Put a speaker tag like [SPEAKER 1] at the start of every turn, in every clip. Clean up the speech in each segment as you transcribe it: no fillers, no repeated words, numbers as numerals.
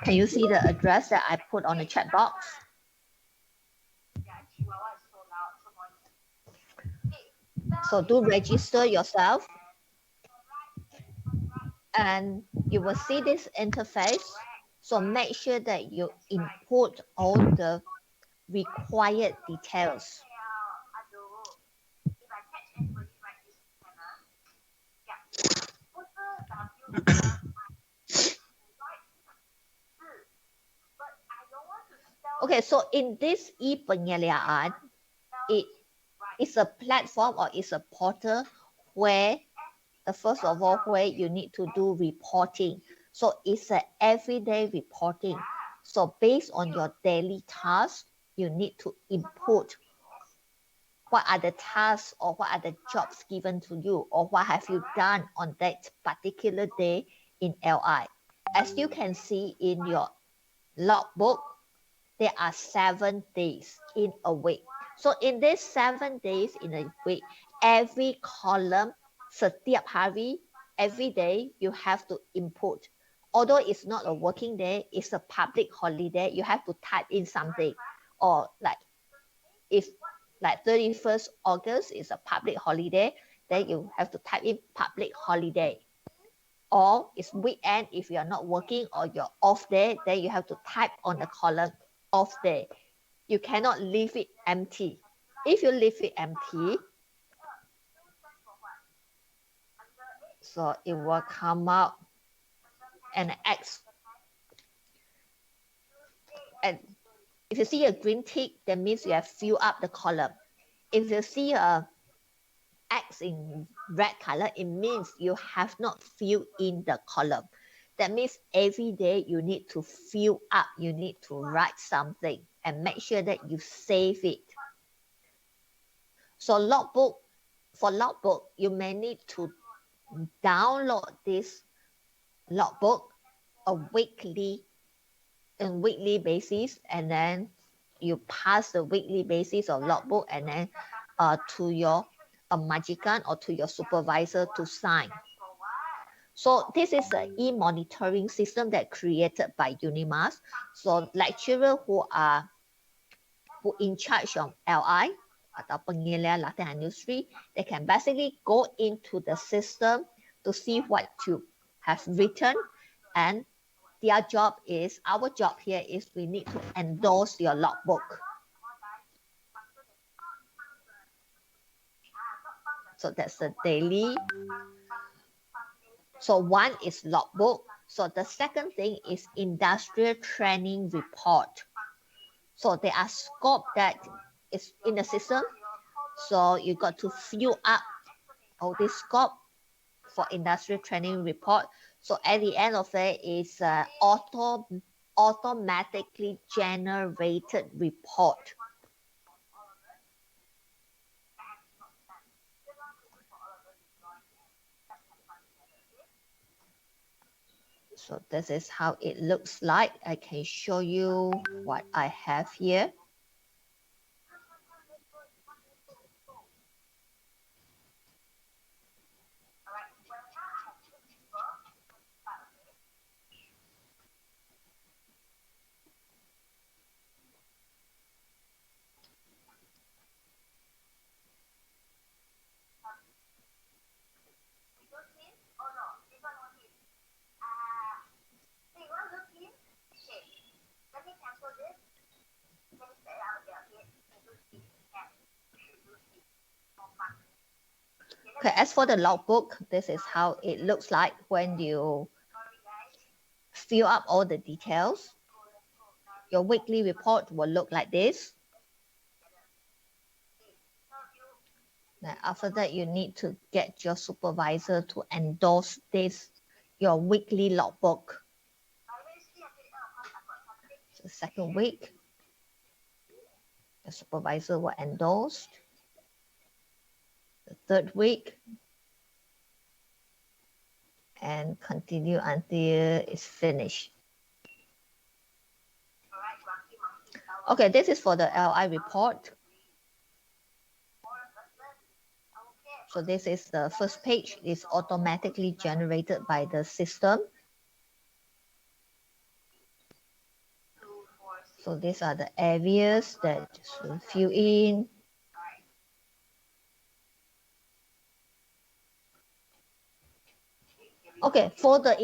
[SPEAKER 1] Can you see the address that I put on the chat box? So do register yourself, and you will see this interface. So make sure that you input all the required details. Okay, so in this e-penyediaan, it is a platform or is a portal where first of all where you need to do reporting. So it's an everyday reporting. So based on your daily tasks, you need to input what are the tasks or what are the jobs given to you, or what have you done on that particular day in LI. As you can see in your logbook, there are 7 days in a week. So in these 7 days in a week, every column, setiap hari, every day, you have to input. Although it's not a working day, it's a public holiday, you have to type in something. Or like if like 31st August is a public holiday, then you have to type in public holiday. Or it's weekend, if you're not working or you're off day, then you have to type on the column off day. You cannot leave it empty. If you leave it empty, so it will come out and X. And if you see a green tick, that means you have filled up the column. If you see a X in red color, it means you have not filled in the column. That means every day you need to fill up, you need to write something and make sure that you save it. So logbook, for logbook, you may need to download this logbook on weekly basis, and then you pass the weekly basis of logbook and then to your majikan or to your supervisor to sign. So this is an e-monitoring system that created by Unimas. So lecturers who in charge of LI atau penilaian latihan industri, they can basically go into the system to see what you have written, and their job is, our job here is we need to endorse your logbook. So that's the daily. So one is logbook. So the second thing is industrial training report. So there are scope that is in the system. So you got to fill up all this scope for industrial training report. So at the end of it is automatically generated report. So this is how it looks like. I can show you what I have here. Okay, as for the logbook, this is how it looks like when you fill up all the details. Your weekly report will look like this. Now, after that, you need to get your supervisor to endorse this, your weekly logbook. The second week, the supervisor will endorse. The third week, and continue until it's finished. Okay, this is for the LI report. So this is the first page, is automatically generated by the system. So these are the areas that just fill in. Okay, for the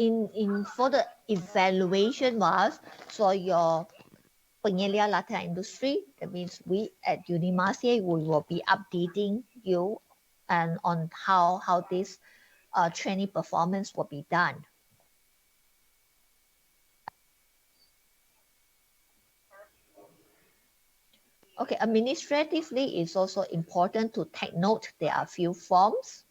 [SPEAKER 1] for the evaluation was, so your penyelia latihan industry, that means we at Unimas here, we will be updating you and on how this training performance will be done. Okay, administratively, it's also important to take note there are a few forms.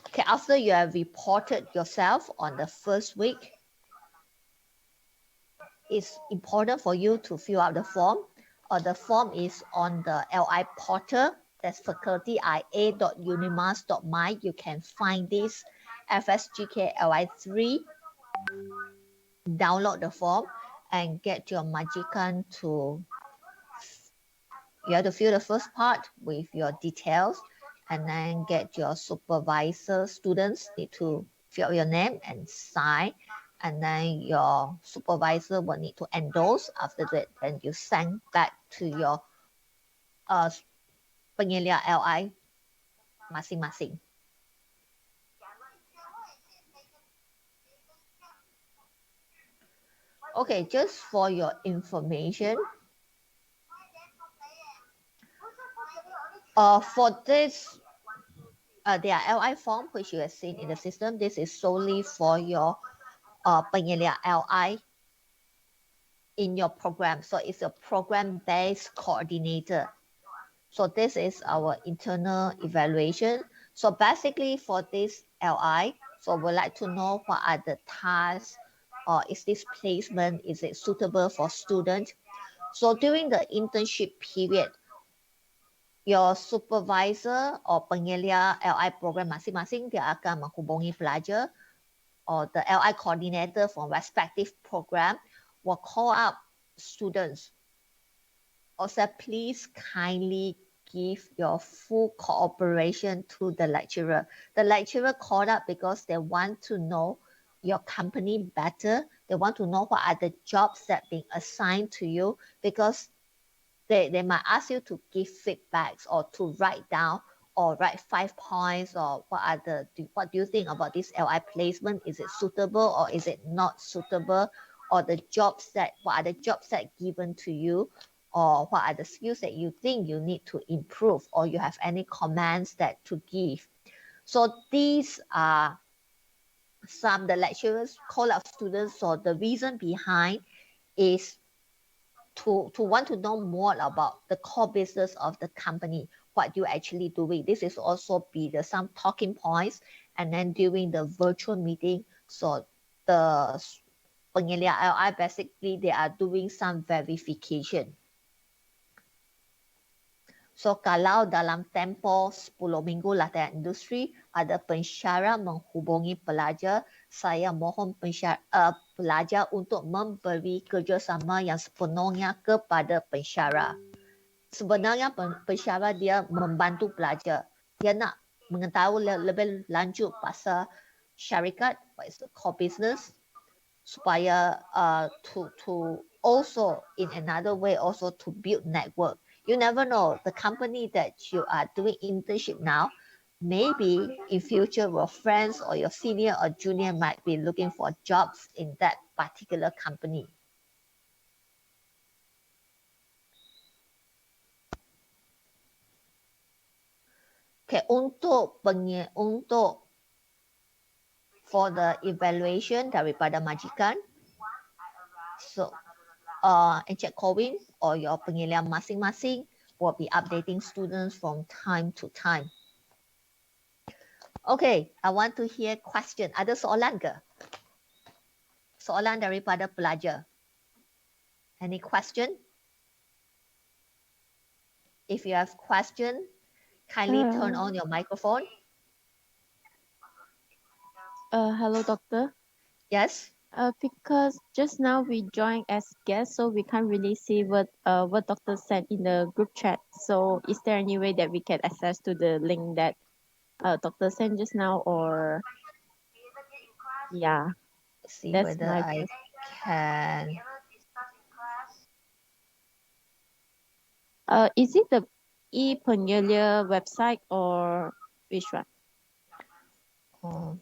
[SPEAKER 1] Okay, after you have reported yourself on the first week, it's important for you to fill out the form. The form is on the LI portal. That's facultya.unimas.my. You can find this FSGK LI3. Download the form and get your majikan to, you have to fill the first part with your details and then get your supervisor, students need to fill your name and sign, and then your supervisor will need to endorse. After that, then you send back to your penyelia LI masing-masing. Okay, just for your information, for this, their LI form, which you have seen in the system, this is solely for your penyelia LI in your program. So it's a program-based coordinator. So this is our internal evaluation. So basically for this LI, so we'd like to know what are the tasks, or is this placement, is it suitable for students? So during the internship period, your supervisor or penyelia LI program masing-masing, dia akan menghubungi pelajar, or the LI coordinator from respective program will call up students. Also, please kindly give your full cooperation to the lecturer. The lecturer called up because they want to know your company better. They want to know what are the jobs that being assigned to you, because they might ask you to give feedbacks or to write down or write 5 points, or what do you think about this LI placement? Is it suitable or is it not suitable? Or the jobs that, what are the jobs that given to you? Or what are the skills that you think you need to improve, or you have any comments that to give? So these are some, the lecturers call out students. So the reason behind is to want to know more about the core business of the company, what you actually doing. This is also be the some talking points, and then during the virtual meeting, so the penyelia LI basically they are doing some verification. So kalau dalam tempoh 10 minggu latihan industri, ada pensyarah menghubungi pelajar, saya mohon pelajar untuk memberi kerjasama yang sepenuhnya kepada pensyarah. Sebenarnya pensyarah dia membantu pelajar. Dia nak mengetahui lebih lanjut pasal syarikat, what is the core business, supaya to also in another way also to build network. You never know, the company that you are doing internship now, maybe in future your friends or your senior or junior might be looking for jobs in that particular company. Okay, untuk for the evaluation daripada majikan, so Encik Corwin or your pengelia masing-masing will be updating students from time to time. Okay, I want to hear question. Ada soalan ke? Soalan daripada pelajar. Any question? If you have question, kindly turn on your microphone.
[SPEAKER 2] Hello, doctor.
[SPEAKER 1] Yes.
[SPEAKER 2] Because just now we joined as guests, so we can't really see what doctor said in the group chat. So is there any way that we can access to the link that doctor sent just now, or yeah,
[SPEAKER 1] See
[SPEAKER 2] that's
[SPEAKER 1] whether
[SPEAKER 2] my
[SPEAKER 1] I
[SPEAKER 2] first.
[SPEAKER 1] can.
[SPEAKER 2] Is it the e-Penyelia website or which one?
[SPEAKER 1] Um,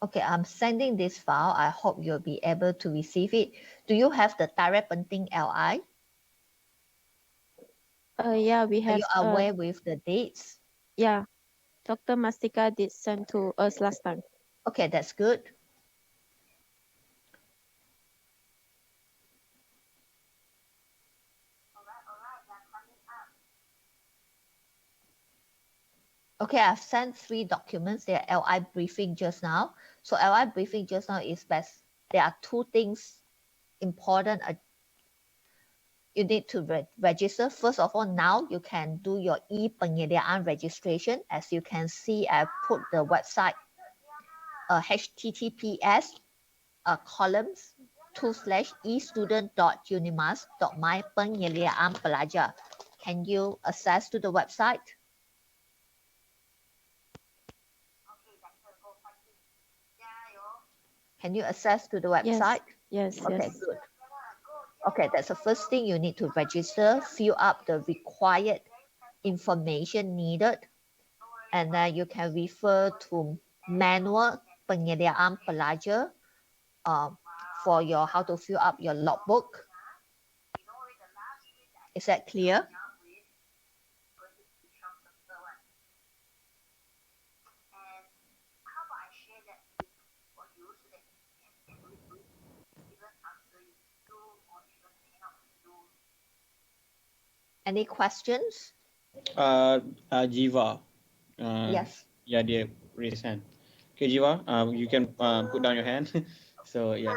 [SPEAKER 1] okay, I'm sending this file. I hope you'll be able to receive it. Do you have the direct penting LI?
[SPEAKER 2] Yeah, we
[SPEAKER 1] Are you
[SPEAKER 2] have
[SPEAKER 1] aware with the dates?
[SPEAKER 2] yeah, Dr. Mastika did send to us last time.
[SPEAKER 1] Okay, that's good. Okay, I've sent 3 documents. They are LI briefing just now. So LI briefing just now is best. There are 2 things important you need to register. First of all, now you can do your e-Penyelia registration. As you can see, I put the website https columns /e-student.unimas.my-Pelajar. Can you access to the website? Can you access to the website?
[SPEAKER 2] Yes,
[SPEAKER 1] Okay,
[SPEAKER 2] yes.
[SPEAKER 1] good. Okay, that's the first thing you need to register, fill up the required information needed, and then you can refer to manual penyediaan pelajar for your how to fill up your logbook. Is that clear? Any questions?
[SPEAKER 3] Jiva.
[SPEAKER 1] Yes.
[SPEAKER 3] Yeah, dia raise hand. Okay, Jiva, you can put down your hand. So yeah,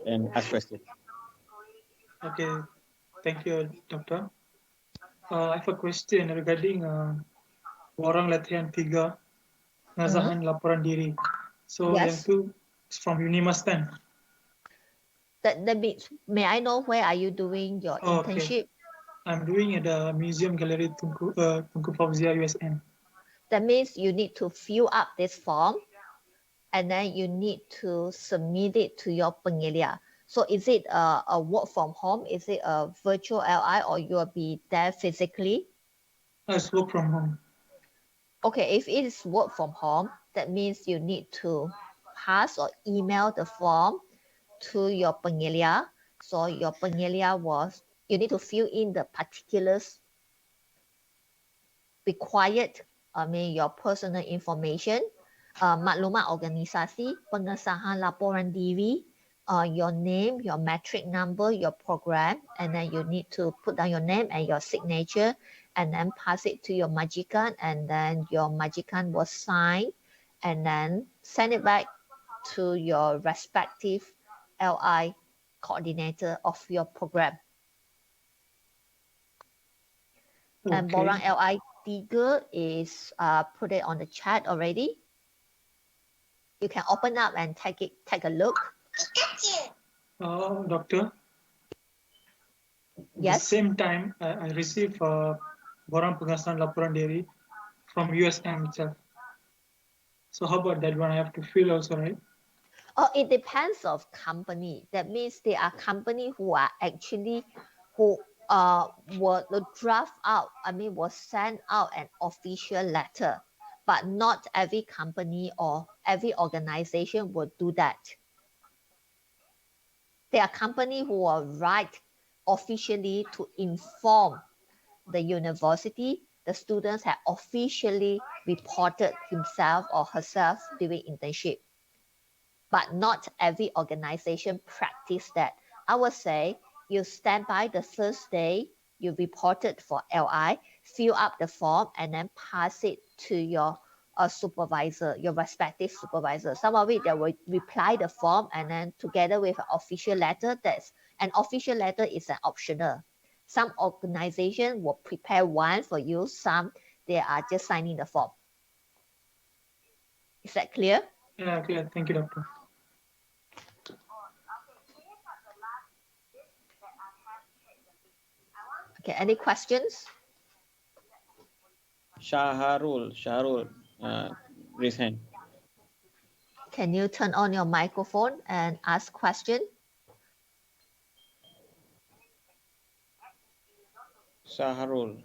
[SPEAKER 3] and ask question.
[SPEAKER 4] Okay, thank you, Doctor. I have a question regarding Borang Latihan 3, pengesahan laporan diri. So yang
[SPEAKER 1] Yes.
[SPEAKER 4] tu is from Unimas kan?
[SPEAKER 1] That means, may I know where are you doing your internship?
[SPEAKER 4] I'm doing at the Museum Gallery Tunku Fauzia USN.
[SPEAKER 1] That means you need to fill up this form and then you need to submit it to your penyelia. So is it a work from home? Is it a virtual LI or you'll be there physically?
[SPEAKER 4] It's work from home.
[SPEAKER 1] Okay, if it is work from home, that means you need to pass or email the form to your penyelia. So your penyelia you need to fill in the particulars required, your personal information, maklumat organisasi, pengesahan laporan diri, your name, your metric number, your program, and then you need to put down your name and your signature, and then pass it to your majikan, and then your majikan will sign, and then send it back to your respective LI coordinator of your program. And Borang LI Tiga is put it on the chat already. You can open up and take a look.
[SPEAKER 4] Doctor.
[SPEAKER 1] Yes.
[SPEAKER 4] The same time, I received Borang pengesahan laporan diri from USM itself. So how about that one? I have to fill also, right?
[SPEAKER 1] Oh, it depends of company. That means there are company who are actually who will draft out. Will send out an official letter, but not every company or every organization will do that. There are company who will write officially to inform the university the students have officially reported himself or herself during internship. But not every organization practice that. I would say you stand by the first day you reported for LI, fill up the form, and then pass it to your supervisor, your respective supervisor. Some of it they will reply the form and then together with an official letter. That's an official letter is an optional. Some organization will prepare one for you. Some they are just signing the form. Is that clear?
[SPEAKER 4] Yeah, clear. Thank you, Doctor.
[SPEAKER 1] Okay, any questions?
[SPEAKER 3] Shahrul, raise hand.
[SPEAKER 1] Can you turn on your microphone and ask question?
[SPEAKER 3] Saharul.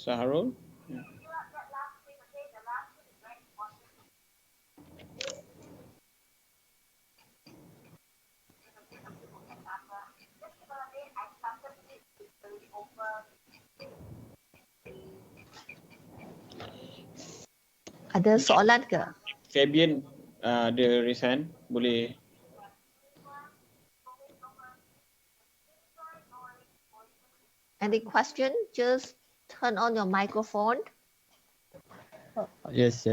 [SPEAKER 3] Saharul? Yeah.
[SPEAKER 1] Ada soalan ke?
[SPEAKER 3] Fabian ada raise hand. Boleh.
[SPEAKER 1] Any question? Just turn on your microphone.
[SPEAKER 5] Yes.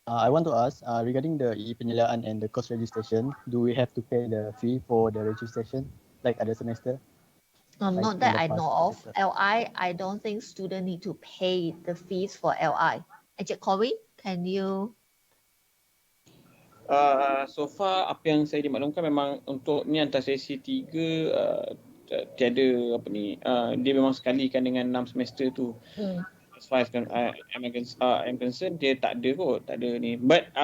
[SPEAKER 5] I want to ask regarding the e-penyeliaan and the course registration, do we have to pay the fee for the registration like other semester? Like
[SPEAKER 1] Not
[SPEAKER 5] in
[SPEAKER 1] that
[SPEAKER 5] the
[SPEAKER 1] I
[SPEAKER 5] past,
[SPEAKER 1] know of.
[SPEAKER 5] etc.
[SPEAKER 1] LI, I don't think student need to pay the fees for LI. Encik Corey, can you?
[SPEAKER 3] So far apa yang saya dimaklumkan memang untuk ni antara sesi 3 tiada apa ni dia memang sekalikan dengan 6 semester tu. As far as I'm concerned dia tak ada kot, tak ada ni. But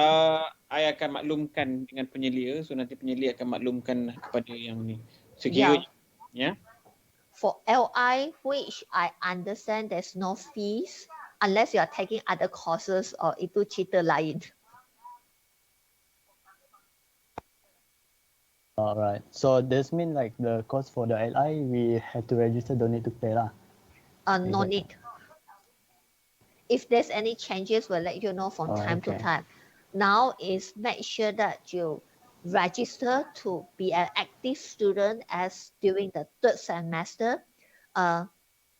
[SPEAKER 3] I akan maklumkan dengan penyelia, so nanti penyelia akan maklumkan kepada yang ni. Sekiranya ya.
[SPEAKER 1] For LI, which I understand there's no fees unless you are taking other courses or itu cerita lain.
[SPEAKER 5] Alright. So this mean like the course for the LI we have to register, don't need to pay lah.
[SPEAKER 1] No need. If there's any changes, we'll let you know from time to time. Now is make sure that you register to be an active student as during the 3rd semester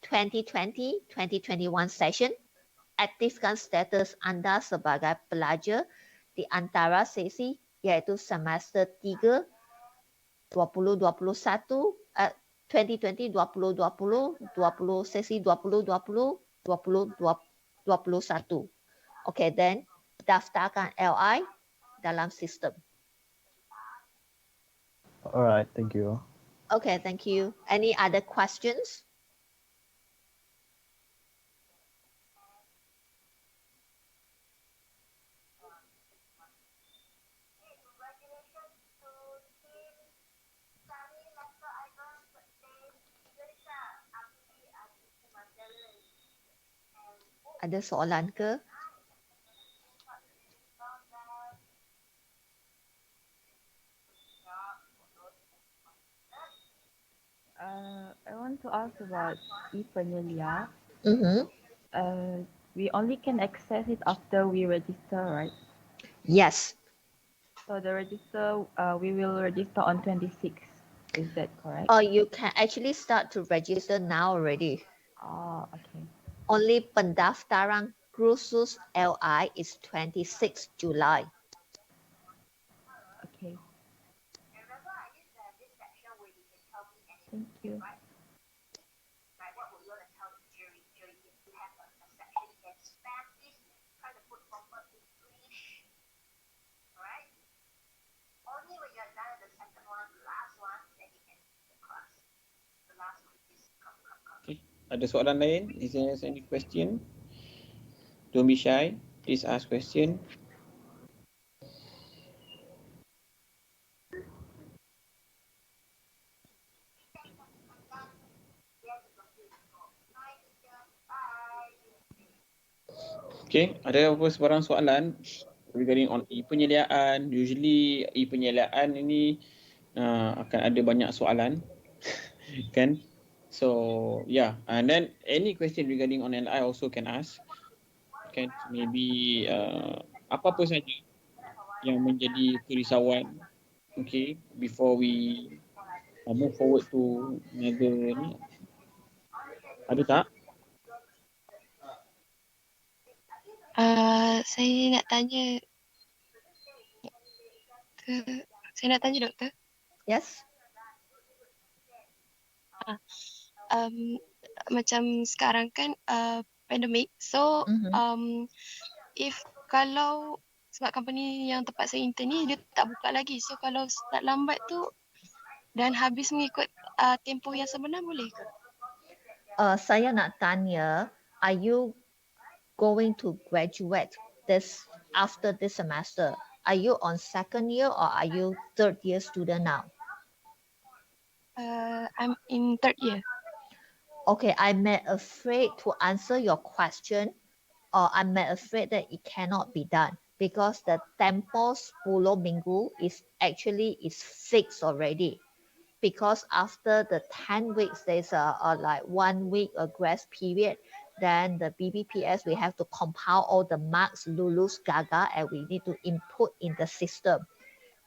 [SPEAKER 1] 2020-2021 session. Aktifkan status anda sebagai pelajar di antara sesi iaitu semester 3 2021 2020 2020 20 sesi 2020 2021. Okay, then daftarkan LI dalam sistem.
[SPEAKER 5] Alright, thank you.
[SPEAKER 1] Okay, thank you. Any other questions? Ada soalan ke?
[SPEAKER 2] I want to ask about e-penyelia.
[SPEAKER 1] Mm-hmm.
[SPEAKER 2] We only can access it after we register, right?
[SPEAKER 1] Yes.
[SPEAKER 2] So the register, we will register on 26th. Is that correct?
[SPEAKER 1] You can actually start to register now already.
[SPEAKER 2] Oh, okay.
[SPEAKER 1] Only pendaftaran kursus LI is 26 July.
[SPEAKER 2] Okay. Thank you.
[SPEAKER 3] Okay. Ada soalan lain? Is there any question? Don't be shy. Please ask question. Okay, ada apa sebarang soalan regarding on e-penyeliaan? Usually e-penyeliaan ini akan ada banyak soalan, kan? So yeah, and then any question regarding on LI also can ask. Kan, maybe apa-apa saja yang menjadi kerisauan, okay, before we move forward to another ni. Ada tak?
[SPEAKER 6] Saya nak tanya doktor.
[SPEAKER 1] Yes.
[SPEAKER 6] Macam sekarang kan pandemik, so if kalau sebab company yang tempat saya intern ni dia tak buka lagi, so kalau start lambat tu dan habis mengikut tempoh yang sebenar boleh ke?
[SPEAKER 1] Saya nak tanya, are you going to graduate this after this semester? Are you on second year or are you third year student now?
[SPEAKER 6] I'm in third year.
[SPEAKER 1] Okay, I'm afraid to answer your question, or I'm afraid that it cannot be done because the tempo 10 minggu is fixed already. Because after the 10 weeks, there's a like 1 week a grace period. Then the BBPS, we have to compile all the marks, Lulus, Gaga, and we need to input in the system.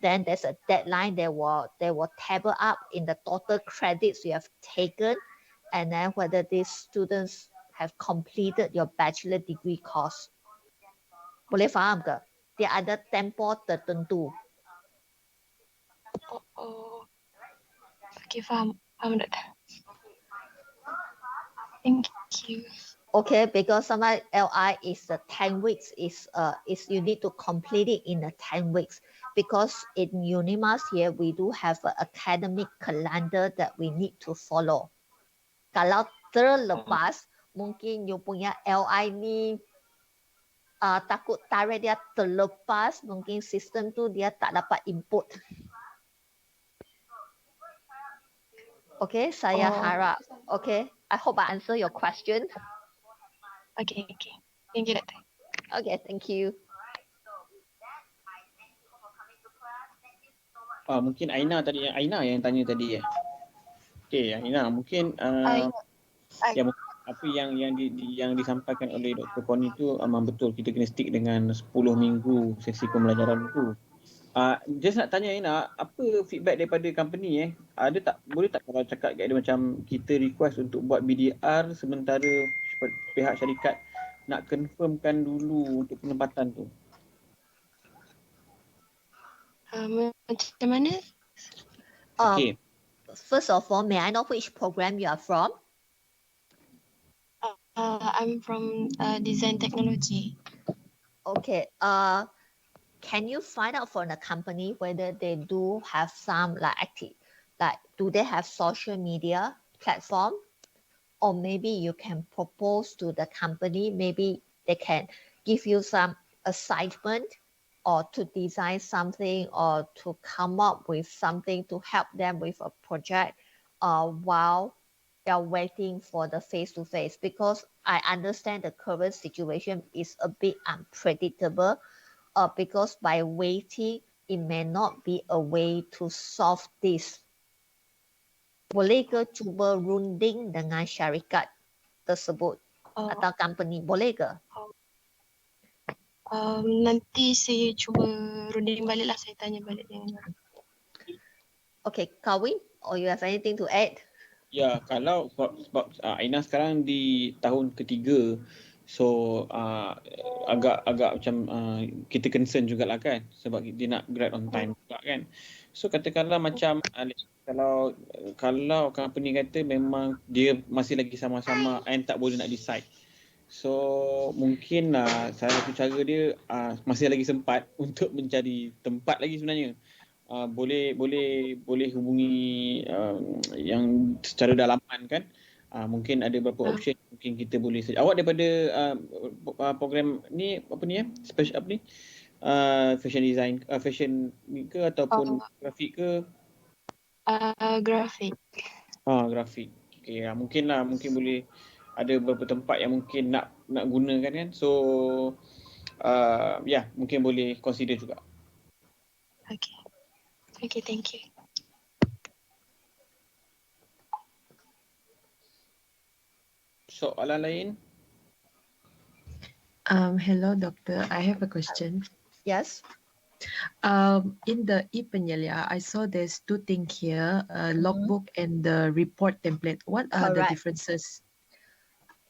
[SPEAKER 1] Then there's a deadline. They will table up in the total credits you have taken, and then whether these students have completed your bachelor degree course. Boleh faham ke? Dia ada tempo tertentu.
[SPEAKER 6] Oh. Okay, faham Doktor. Thank you.
[SPEAKER 1] Okay, because sometimes LI is the 10 weeks is you need to complete it in the 10 weeks. Because in Unimas here we do have an academic calendar that we need to follow. Kalau terlepas, mungkin you punya LI ni takut tarikh dia terlepas, mungkin sistem tu dia tak dapat input. Okay, saya harap. Okay, I hope I answer your question.
[SPEAKER 6] Okay. Thank you, Doktor.
[SPEAKER 1] Okay, thank you.
[SPEAKER 3] Mungkin Aina yang tanya tadi. Okay, Aina, mungkin apa yang disampaikan oleh Dr. Poni tu memang betul, kita kena stick dengan 10 minggu sesi pembelajaran tu. Just nak tanya Aina, apa feedback daripada company boleh tak kalau cakap kat dia macam kita request untuk buat BDR sementara pihak syarikat nak confirmkan dulu untuk penempatan tu?
[SPEAKER 6] Macam mana?
[SPEAKER 3] Okay.
[SPEAKER 1] First of all, may I know which program you are from?
[SPEAKER 6] I'm from design technology.
[SPEAKER 1] Okay. Can you find out from the company whether they do have some do they have social media platform? Or maybe you can propose to the company, maybe they can give you some assignment or to design something or to come up with something to help them with a project while they're waiting for the face-to-face. Because I understand the current situation is a bit unpredictable because by waiting, it may not be a way to solve this. Boleh ke cuba runding dengan syarikat tersebut atau company? Boleh ke?
[SPEAKER 6] Nanti saya cuba runding balik lah, saya tanya balik dengan orang.
[SPEAKER 1] Okay, Kawin, or you have anything to add?
[SPEAKER 3] Ya, kalau sebab Aina sekarang di tahun ketiga, so agak macam kita concern jugalah kan, sebab dia nak grad on time juga kan. So katakanlah macam kalau company kata memang dia masih lagi sama-sama and tak boleh nak decide, so mungkin salah satu cara dia masih lagi sempat untuk mencari tempat lagi sebenarnya. Boleh hubungi yang secara dalaman kan. Mungkin ada beberapa option, mungkin kita boleh awak daripada program ni special apa ni, fashion design, fashion ke ataupun grafik ke?
[SPEAKER 6] Grafik.
[SPEAKER 3] Grafik. Okay, mungkin boleh ada beberapa tempat yang mungkin nak gunakan kan. So mungkin boleh consider juga.
[SPEAKER 6] Okay, thank you.
[SPEAKER 3] Soalan lain?
[SPEAKER 7] Hello, Doctor. I have a question.
[SPEAKER 1] Yes.
[SPEAKER 7] In the e-Penyelia, I saw there's two things here, logbook and the report template. What are the differences?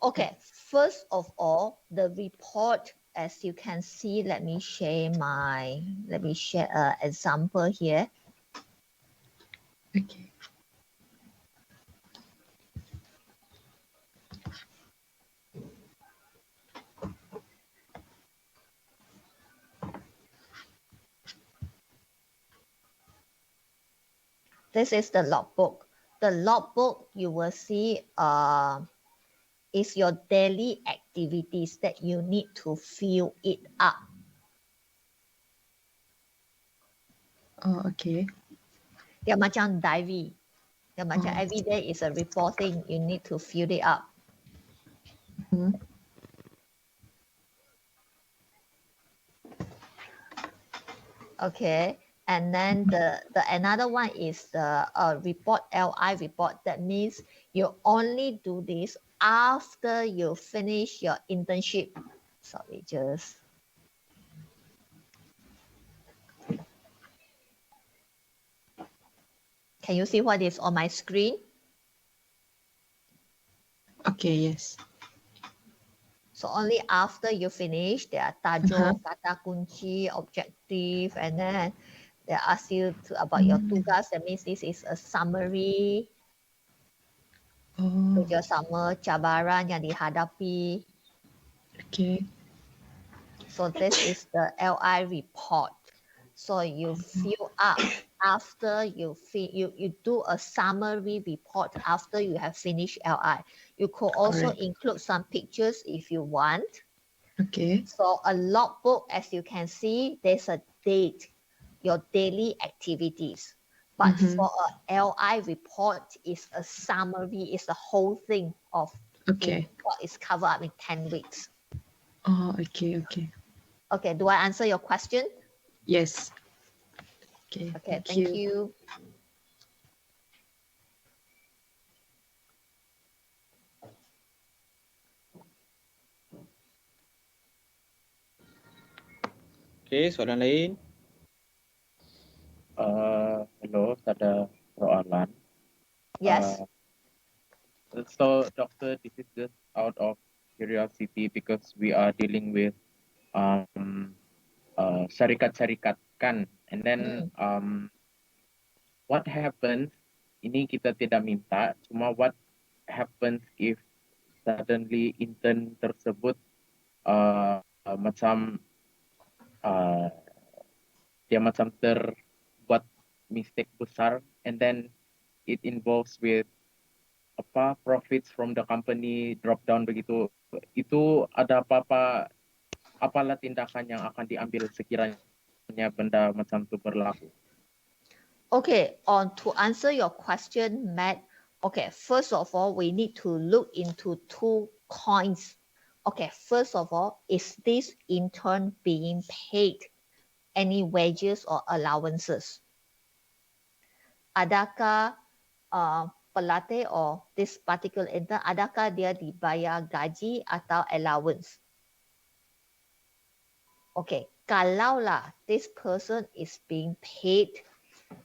[SPEAKER 1] Okay, first of all, the report, as you can see, let me share an example here.
[SPEAKER 7] Okay.
[SPEAKER 1] This is the logbook. The logbook, you will see is your daily activities that you need to fill it up.
[SPEAKER 7] Oh, okay.
[SPEAKER 1] Dia macam diary. Dia macam
[SPEAKER 7] Oh.
[SPEAKER 1] every day is a reporting. You need to fill it up.
[SPEAKER 7] Mhm.
[SPEAKER 1] Okay. And then the another one is the report, LI report. That means you only do this after you finish your internship. Sorry, just. Can you see what is on my screen?
[SPEAKER 7] Okay, yes.
[SPEAKER 1] So only after you finish, there are tajuk, kata kunci, objective, and then they ask you about your tugas. That means this is a summary.
[SPEAKER 7] Oh,
[SPEAKER 1] Kerja sama, cabaran yang dihadapi.
[SPEAKER 7] okay.
[SPEAKER 1] So this is the LI report. So you fill up after you do a summary report after you have finished LI. You could also
[SPEAKER 7] Correct.
[SPEAKER 1] include some pictures if you want.
[SPEAKER 7] Okay.
[SPEAKER 1] So a logbook, as you can see, there's a date, your daily activities. But for a LI report, is a summary, is the whole thing of
[SPEAKER 7] Okay.
[SPEAKER 1] what is covered up in 10 weeks.
[SPEAKER 7] Oh, okay, okay.
[SPEAKER 1] Okay, do I answer your question?
[SPEAKER 7] Yes. Okay,
[SPEAKER 1] Okay,
[SPEAKER 7] thank
[SPEAKER 1] thank you.
[SPEAKER 3] Okay, soalan lain.
[SPEAKER 8] Hello, ada soalan.
[SPEAKER 1] Yes.
[SPEAKER 8] So, doctor, this is just out of curiosity because we are dealing with syarikat-syarikat kan, and then what happens? Ini kita tidak minta, cuma what happens if suddenly intern tersebut macam dia macam terbuat mistake besar, and then it involves with profits from the company drop down begitu, itu ada apalah tindakan yang akan diambil sekiranya benda macam itu berlaku?
[SPEAKER 1] Okay, to answer your question, Matt, okay, first of all, we need to look into 2 coins. Okay, first of all, is this intern being paid any wages or allowances? Adakah pelatih or this particular intern, adakah dia dibayar gaji atau allowance? Okay, kalaulah this person is being paid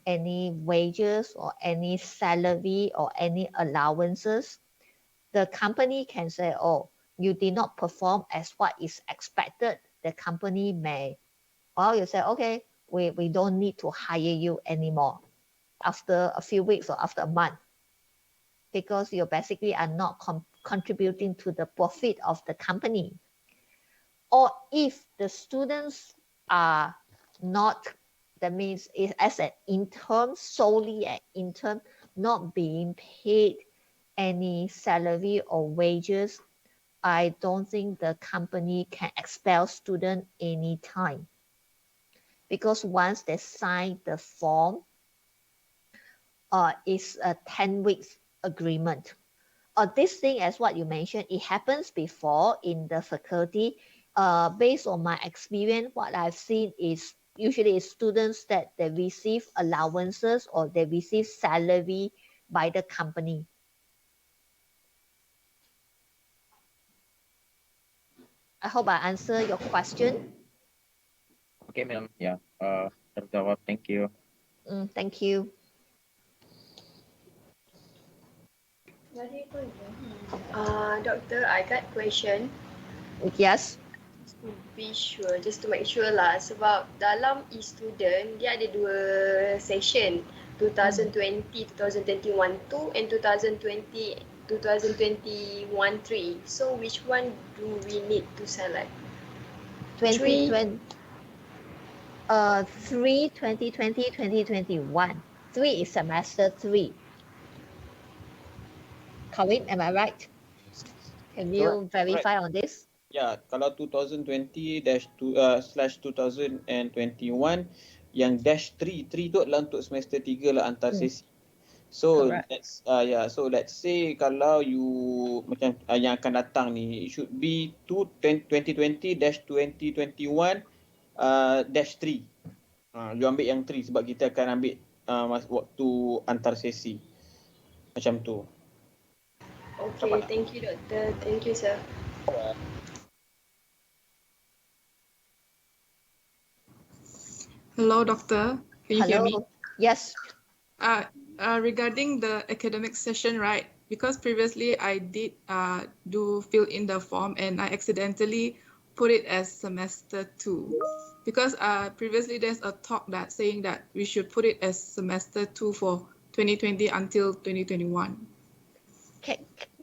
[SPEAKER 1] any wages or any salary or any allowances, the company can say, oh, you did not perform as what is expected. The company may, well, you say, okay, we don't need to hire you anymore after a few weeks or after a month, because you basically are not contributing to the profit of the company. Or if the students are not, that means as an intern, solely an intern, not being paid any salary or wages, I don't think the company can expel student anytime. Because once they sign the form, it's a 10 weeks agreement. This thing, as what you mentioned, it happens before in the faculty. Based on my experience, what I've seen is usually it's students that they receive allowances or they receive salary by the company. I hope I answer your question.
[SPEAKER 8] Okay, ma'am. Yeah, terjawab. Thank you.
[SPEAKER 1] Thank you.
[SPEAKER 6] Doctor, I got question.
[SPEAKER 1] Yes.
[SPEAKER 6] To be sure, just to make sure lah, sebab dalam e-student dia ada 2 session, 2020 2021 2 and 2020 2021 3. So which one do we need to select?
[SPEAKER 1] 2020 3 2020 2021. 3 is semester 3. Kawin, am I right? Can you verify on this?
[SPEAKER 3] Ya, kalau 2020-2/2021 yang -3 tu adalah untuk semester 3 lah antar sesi. So let's say kalau you macam yang akan datang ni, it should be 2020-2021 -3. You ambil yang 3 sebab kita akan ambil waktu antar sesi. Macam tu.
[SPEAKER 6] Okay, thank you doktor. Thank you sir.
[SPEAKER 9] Hello, doctor. Can you hear me?
[SPEAKER 1] Yes.
[SPEAKER 9] Regarding the academic session, right? Because previously I did do fill in the form and I accidentally put it as semester 2. Because previously there's a talk that saying that we should put it as semester 2 for 2020 until 2021.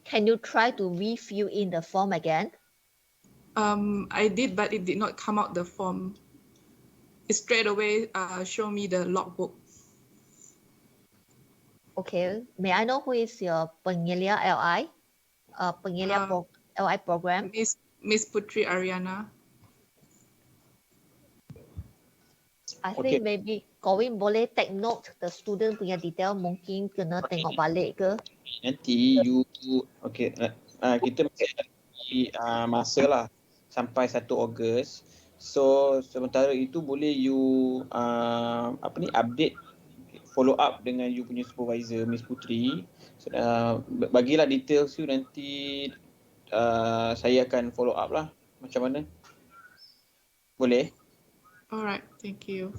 [SPEAKER 1] Can you try to refill in the form again?
[SPEAKER 9] I did, but it did not come out the form. It straight away show me the logbook.
[SPEAKER 1] Okay, may I know who is your penyelia LI? LI program?
[SPEAKER 9] Miss Putri Ariana.
[SPEAKER 1] I think maybe Kowin boleh take note the student punya detail, mungkin kena tengok balik ke?
[SPEAKER 3] Nanti kita masih ada masa lah sampai 1 Ogos. So sementara itu boleh you update, follow up dengan you punya supervisor Miss Putri. So, bagilah details you, nanti saya akan follow up lah macam mana. Boleh?
[SPEAKER 9] Alright, thank you.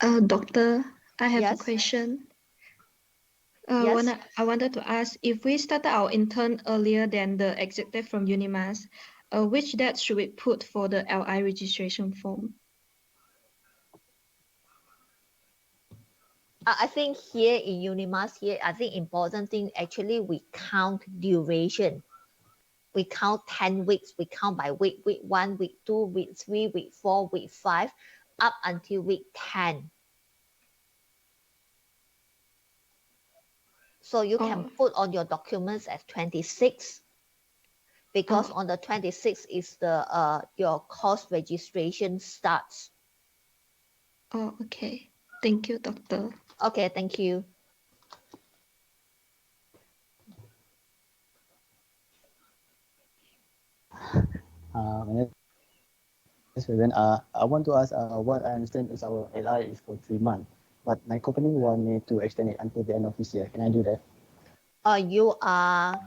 [SPEAKER 10] Doctor, I have a
[SPEAKER 1] Yes.
[SPEAKER 10] question.
[SPEAKER 1] Yes.
[SPEAKER 10] I wanted to ask, if we started our intern earlier than the executive from Unimas, which date should we put for the LI registration form?
[SPEAKER 1] I think here in Unimas, I think important thing actually we count duration. We count 10 weeks, we count by week 1, week 2, week 3, week 4, week 5, up until week 10. So you can put on your documents as 26, because on the 26th is the your course registration starts.
[SPEAKER 10] Oh, okay. Thank you, doctor.
[SPEAKER 1] Okay, thank you.
[SPEAKER 5] I want to ask, what I understand is our LI is for 3 months, but my company want me to extend it until the end of this year. Can I do that?
[SPEAKER 1] You are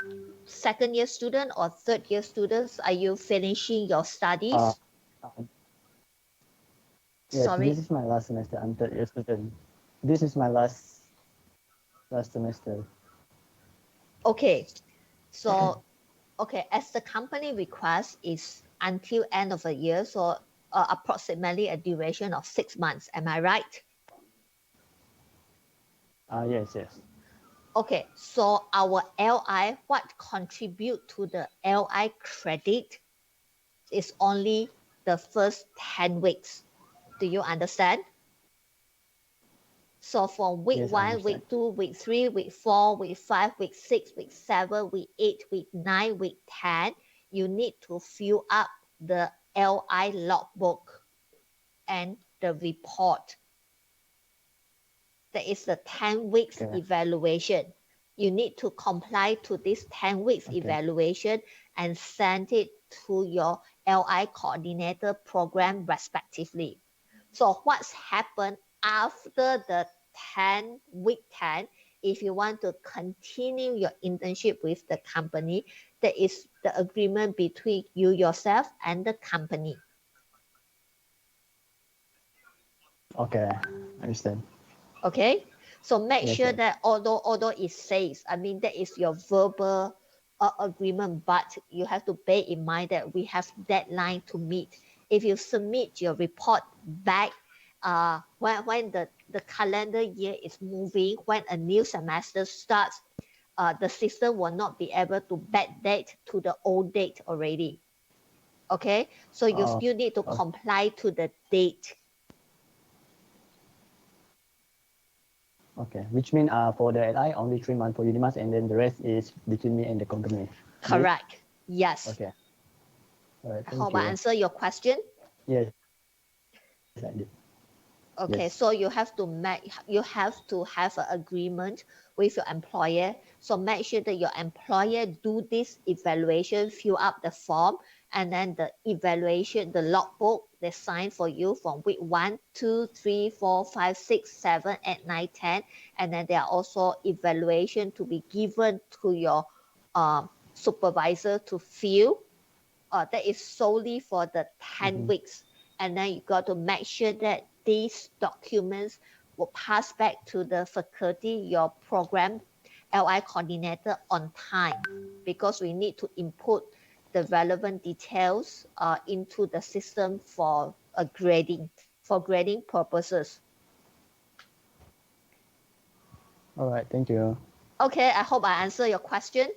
[SPEAKER 1] second year student or third year students? Are you finishing your studies?
[SPEAKER 5] Yes,
[SPEAKER 1] Sorry.
[SPEAKER 5] this is my last semester. I'm third year student. This is my last semester.
[SPEAKER 1] Okay, so as the company request is until end of the year, so approximately a duration of 6 months. Am I right?
[SPEAKER 5] Yes.
[SPEAKER 1] Okay, so our LI, what contribute to the LI credit is only the first 10 weeks. Do you understand? So from week 1, week 2, week 3, week 4, week 5, week 6, week 7, week 8, week 9, week 10, you need to fill up the LI logbook and the report. That is the 10 weeks evaluation. You need to comply to this 10 weeks evaluation and send it to your LI coordinator program respectively. So what's happened after the week 10, if you want to continue your internship with the company, that is the agreement between you yourself and the company.
[SPEAKER 5] Okay, understand.
[SPEAKER 1] Okay, so make sure that although it says, I mean, that is your verbal agreement, but you have to bear in mind that we have deadline to meet. If you submit your report back when the calendar year is moving, when a new semester starts, the system will not be able to backdate to the old date already. Okay, so you still need to comply to the date.
[SPEAKER 5] Okay, which means for the LI only 3 months for Unimas, and then the rest is between me and the company.
[SPEAKER 1] Correct. Yes.
[SPEAKER 5] Okay. All right.
[SPEAKER 1] I
[SPEAKER 5] Thank
[SPEAKER 1] hope
[SPEAKER 5] you.
[SPEAKER 1] I answer your question.
[SPEAKER 5] Yes, I did.
[SPEAKER 1] Okay,
[SPEAKER 5] Yes.
[SPEAKER 1] so you have to have an agreement with your employer. So make sure that your employer do this evaluation, fill up the form, and then the evaluation, the logbook, they sign for you from week 1, 2, 3, 4, 5, 6, 7, 8, 9, 10. And then there are also evaluation to be given to your supervisor to fill. That is solely for the 10 weeks. And then you got to make sure that these documents will pass back to the faculty, your program LI coordinator on time, because we need to input the relevant details into the system for grading purposes.
[SPEAKER 5] All right. Thank you.
[SPEAKER 1] Okay, I hope I answer your question.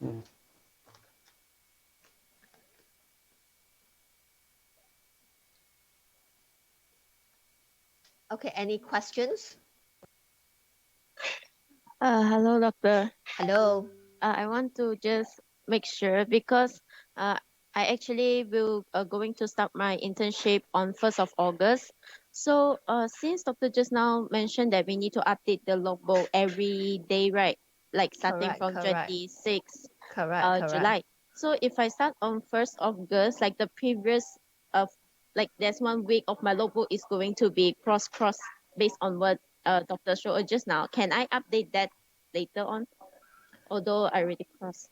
[SPEAKER 5] Mm.
[SPEAKER 1] Okay, any questions?
[SPEAKER 2] Hello, doctor.
[SPEAKER 1] Hello.
[SPEAKER 2] I want to just make sure because I actually will going to start my internship on 1st of August. So since doctor just now mentioned that we need to update the logbook every day, right? Like starting
[SPEAKER 1] Correct,
[SPEAKER 2] from
[SPEAKER 1] correct.
[SPEAKER 2] 26
[SPEAKER 1] Correct.
[SPEAKER 2] July. So if I start on 1st August, like the previous like there's 1 week of my logbook is going to be cross based on what doctor showed just now. Can I update that later on? Although I already crossed.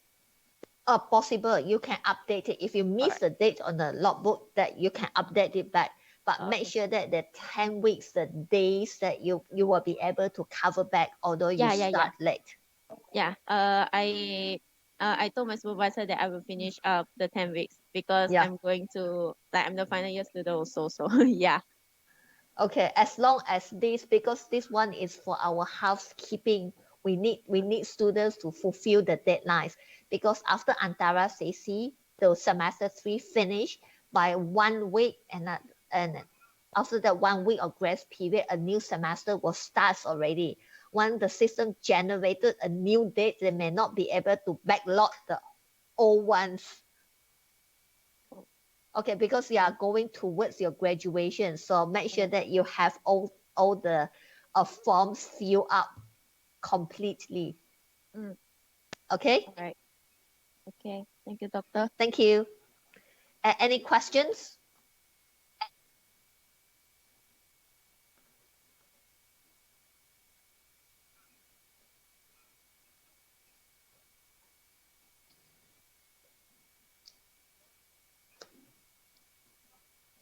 [SPEAKER 1] Possible, you can update it. If you miss the date on the logbook, that you can update it back. But make sure that the 10 weeks, the days that you will be able to cover back, although you start late.
[SPEAKER 2] Yeah. I told my supervisor that I will finish up the 10 weeks because I'm going to I'm the final year student also. So yeah.
[SPEAKER 1] Okay, as long as this, because this one is for our housekeeping, we need students to fulfill the deadlines, because after Antara Sesi, the semester 3 finish by 1 week, and after that 1 week of grace period, a new semester will start already. When the system generated a new date, they may not be able to backlog the old ones. Okay, because you are going towards your graduation, so make sure that you have all the forms filled up completely. Okay.
[SPEAKER 2] All right. Okay. Thank you, doctor.
[SPEAKER 1] Thank you. Any questions?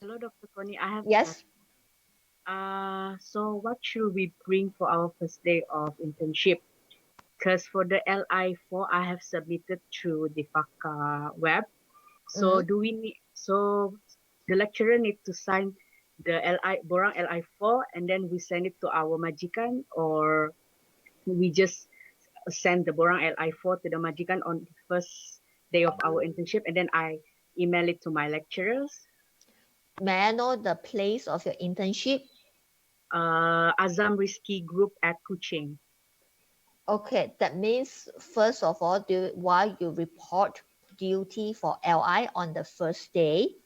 [SPEAKER 11] Hello, Dr. Connie. I have
[SPEAKER 1] yes.
[SPEAKER 11] So what should we bring for our first day of internship? Because for the LI4, I have submitted through the FACA web. So do we need? So the lecturer need to sign the Borang LI4, and then we send it to our majikan, or we just send the Borang LI4 to the majikan on the first day of our internship, and then I email it to my lecturers.
[SPEAKER 1] May I know the place of your internship?
[SPEAKER 11] Azam Rizki Group at Kuching.
[SPEAKER 1] Okay, that means first of all, while you report duty for LI on the first day,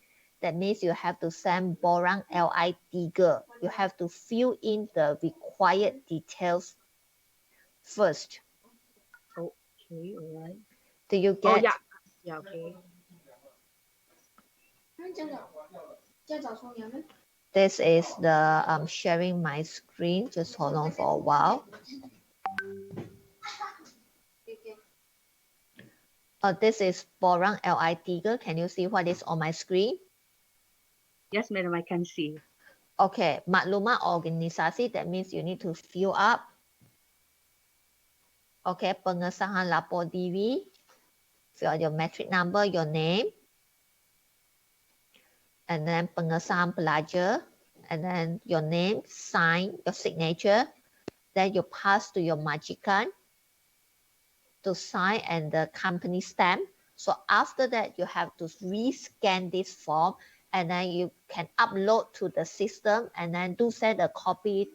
[SPEAKER 1] that means you have to send Borang LI Tiga. You have to fill in the required details first.
[SPEAKER 11] Okay, all right.
[SPEAKER 1] Do you get?
[SPEAKER 11] Oh yeah, yeah, okay.
[SPEAKER 1] This is the sharing my screen. Just hold on for a while. This is Borang LI Tiga. Can you see what is on my screen?
[SPEAKER 11] Yes, madam, I can see.
[SPEAKER 1] Okay, maklumat organisasi, that means you need to fill up. Okay, pengesahan lapor diri, fill out your metric number, your name, and then pengesahan pelajar, and then your name, sign, your signature, then you pass to your majikan to sign and the company stamp. So after that, you have to rescan this form, and then you can upload to the system, and then do send a copy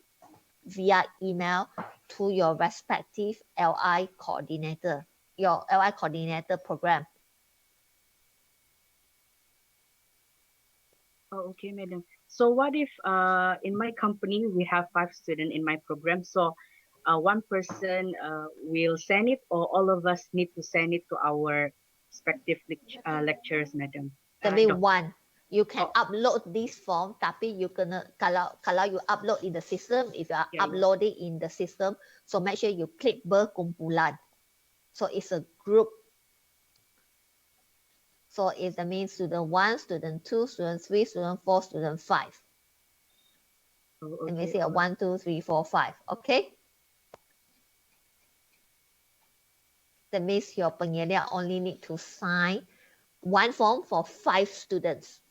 [SPEAKER 1] via email to your respective LI coordinator, your LI coordinator program.
[SPEAKER 11] Oh, okay, madam. So what if in my company we have 5 students in my program? So one person will send it, or all of us need to send it to our respective lecturers, madam?
[SPEAKER 1] That means one. You can upload this form, tapi you kena kalau you upload in the system, if you are uploading in the system, so make sure you click berkumpulan. So it's a group. So it means student 1, student 2, student 3, student 4, student 5.
[SPEAKER 11] Oh,
[SPEAKER 1] Let me
[SPEAKER 11] okay,
[SPEAKER 1] see, 1, 2, 3, 4, 5. Okay. That means your penyelia only need to sign one form for 5 students.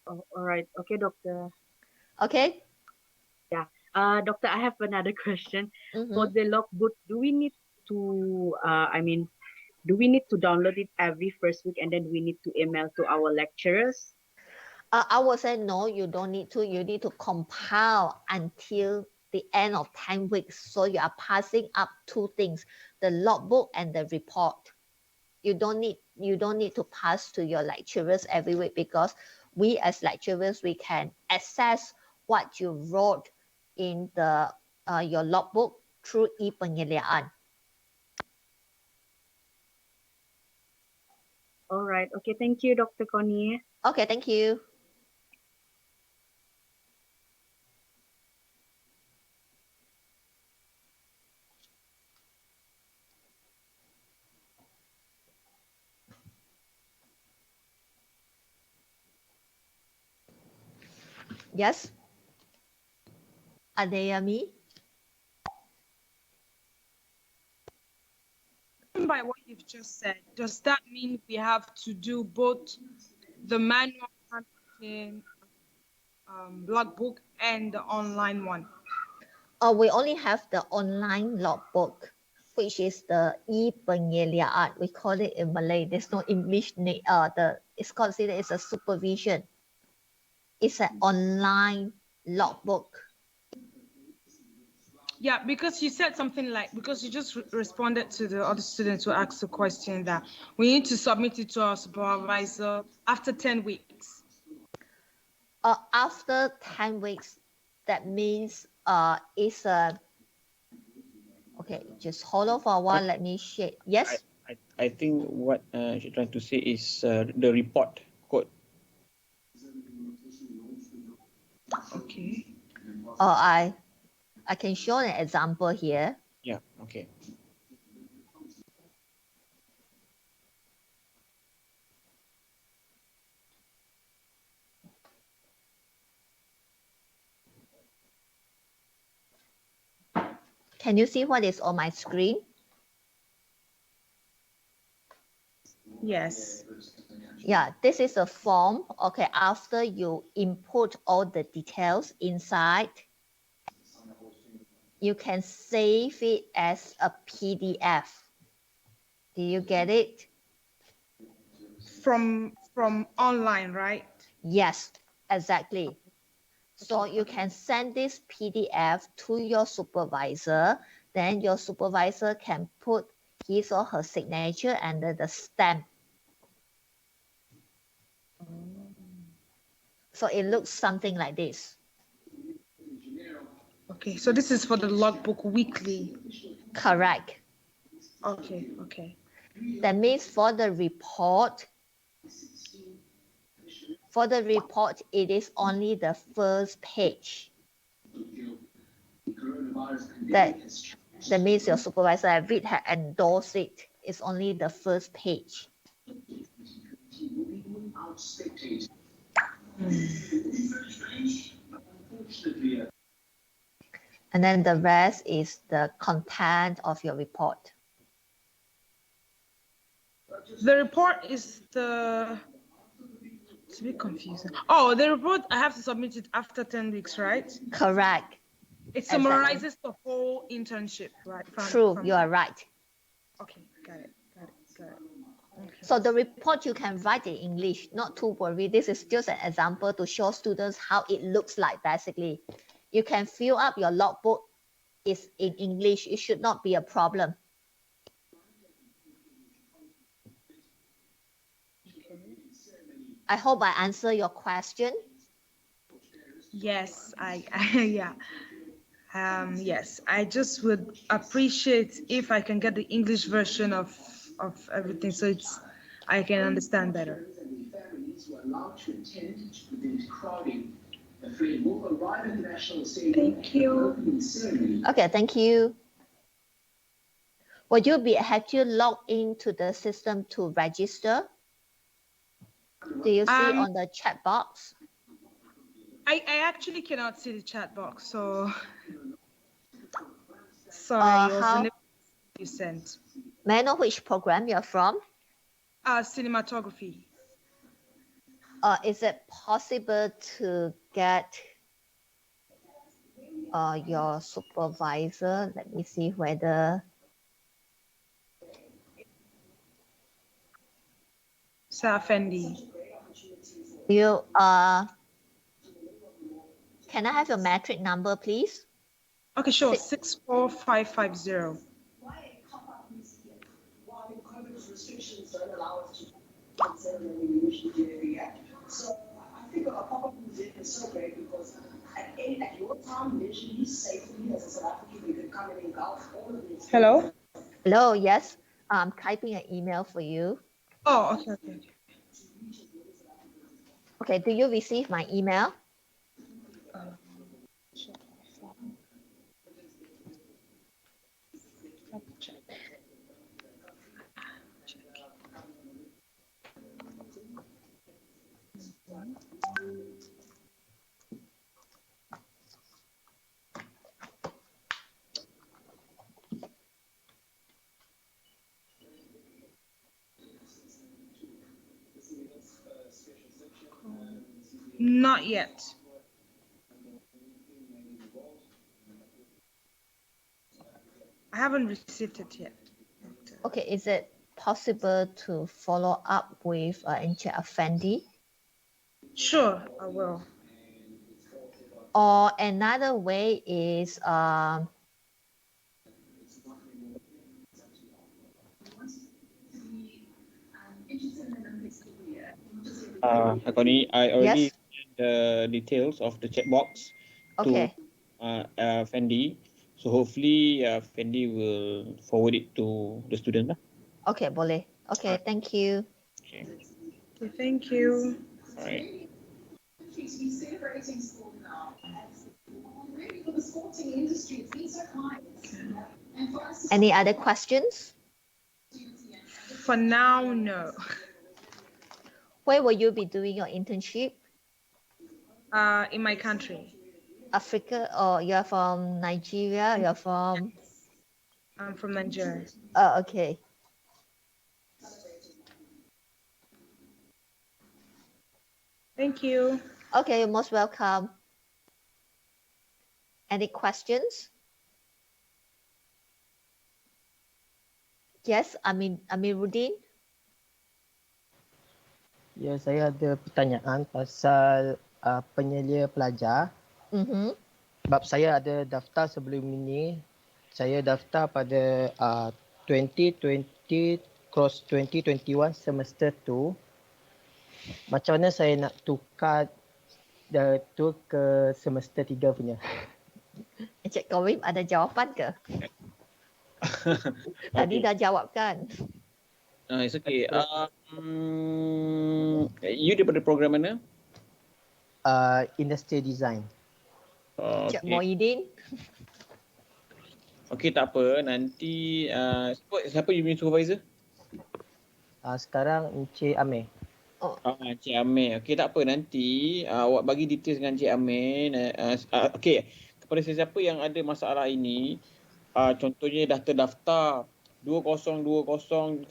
[SPEAKER 11] Oh, all right. Okay, doctor.
[SPEAKER 1] Okay.
[SPEAKER 11] Yeah. Doctor, I have another question.
[SPEAKER 1] Mm-hmm.
[SPEAKER 11] For the logbook, do we need to, do we need to download it every first week and then we need to email to our lecturers?
[SPEAKER 1] I would say no, you don't need to. You need to compile until the end of 10 weeks. So you are passing up 2 things, the logbook and the report. You don't need to pass to your lecturers every week, because we as lecturers, we can access what you wrote in the your logbook through e-penyeliaan.
[SPEAKER 11] All right. Okay. Thank you, Dr. Connie.
[SPEAKER 1] Okay, thank you. Yes. Adeyami.
[SPEAKER 12] By what you've just said, does that mean we have to do both the manual handwritten logbook and the online one?
[SPEAKER 1] We only have the online logbook, which is the e-penyeliaan. We call it in Malay. There's no English name. It's considered as a supervision. It's an online logbook.
[SPEAKER 12] Yeah, because you said something like, because you just responded to the other students who asked the question that we need to submit it to our supervisor after 10 weeks.
[SPEAKER 1] After 10 weeks, that means it's a, okay, just hold on for a while. Let me share. Yes?
[SPEAKER 3] I think what she's trying to say is the report code.
[SPEAKER 12] Okay.
[SPEAKER 1] I can show an example here.
[SPEAKER 3] Yeah, okay.
[SPEAKER 1] Can you see what is on my screen?
[SPEAKER 12] Yes.
[SPEAKER 1] Yeah, this is a form. Okay, after you input all the details inside, you can save it as a PDF. Do you get it?
[SPEAKER 12] From online, right?
[SPEAKER 1] Yes, exactly. So you can send this PDF to your supervisor. Then your supervisor can put his or her signature and the stamp. So it looks something like this.
[SPEAKER 12] Okay, so this is for the logbook weekly.
[SPEAKER 1] Correct.
[SPEAKER 12] Okay, okay.
[SPEAKER 1] That means for the report, it is only the first page. That means your supervisor have endorsed it. It's only the first page. And then the rest is the content of your report.
[SPEAKER 12] The report is the, it's a bit confusing. Oh, the report, I have to submit it after 10 weeks, right?
[SPEAKER 1] Correct.
[SPEAKER 12] It summarizes the whole internship, right?
[SPEAKER 1] True, you are right.
[SPEAKER 12] Okay, got it.
[SPEAKER 1] So the report you can write in English, not to worry. This is just an example to show students how it looks like basically. You can fill up your logbook is in English. It should not be a problem. I hope I answer your question.
[SPEAKER 12] Yes, yeah. Yes, I just would appreciate if I can get the English version of everything, so I can understand better. Thank you.
[SPEAKER 1] Okay, thank you. Have you logged into the system to register? Do you see on the chat box?
[SPEAKER 12] I actually cannot see the chat box, so sorry. It was the name you sent.
[SPEAKER 1] May I know which program you're from?
[SPEAKER 12] Cinematography.
[SPEAKER 1] Is it possible to get your supervisor? Let me see whether.
[SPEAKER 12] Safendi.
[SPEAKER 1] You can I have your metric number, please?
[SPEAKER 12] Okay, sure. 64550. Hello?
[SPEAKER 1] Hello, yes. I'm typing an email for you.
[SPEAKER 12] Oh, okay.
[SPEAKER 1] Okay, do you receive my email?
[SPEAKER 12] Not yet. I haven't received it yet.
[SPEAKER 1] Okay, is it possible to follow up with Encik Effendi?
[SPEAKER 12] Sure, I will.
[SPEAKER 1] Or another way is
[SPEAKER 3] Akoni, I already
[SPEAKER 1] yes?
[SPEAKER 3] sent the details of the chat box to
[SPEAKER 1] Okay.
[SPEAKER 3] Fendi. So hopefully Fendi will forward it to the student lah.
[SPEAKER 1] Okay, boleh. Okay, thank you.
[SPEAKER 3] Okay.
[SPEAKER 12] Okay, thank you.
[SPEAKER 3] All right.
[SPEAKER 1] Any other questions?
[SPEAKER 12] For now, no.
[SPEAKER 1] Where will you be doing your internship?
[SPEAKER 12] In my country.
[SPEAKER 1] Africa, or you're from Nigeria? You're from?
[SPEAKER 12] I'm from Nigeria.
[SPEAKER 1] Oh, okay.
[SPEAKER 12] Thank you.
[SPEAKER 1] Okay, you're most welcome. Any questions? Yes, Amiruddin.
[SPEAKER 13] Ya, saya ada pertanyaan pasal penyelia pelajar. Sebab saya ada daftar sebelum ini. Saya daftar pada 2020 cross 2021 semester 2. Macam mana saya nak tukar tu ke semester 3 punya?
[SPEAKER 1] Encik Korim ada jawapan ke? Tadi dah jawab kan?
[SPEAKER 3] It's okay. You daripada program mana?
[SPEAKER 13] Industri design.
[SPEAKER 1] Encik Moidin.
[SPEAKER 3] Okay, tak apa. Nanti siapa you punya supervisor?
[SPEAKER 13] Sekarang Encik Amir.
[SPEAKER 3] Encik Amir. Okay, tak apa. Nanti awak bagi details dengan Encik Amir. Okay, kepada sesiapa yang ada masalah ini, contohnya dah terdaftar 2020/2021-2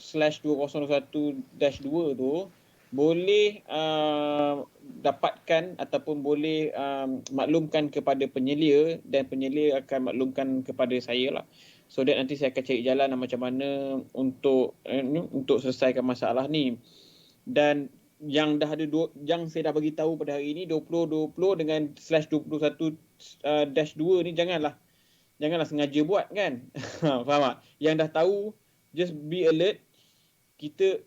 [SPEAKER 3] tu, boleh dapatkan ataupun boleh maklumkan kepada penyelia dan penyelia akan maklumkan kepada saya lah. So that nanti saya akan cari jalan macam mana untuk selesaikan masalah ni. Dan yang dah ada yang saya dah bagi tahu pada hari ini 2020 dengan /21-2 ni janganlah sengaja buat kan. Faham tak? Yang dah tahu, just be alert.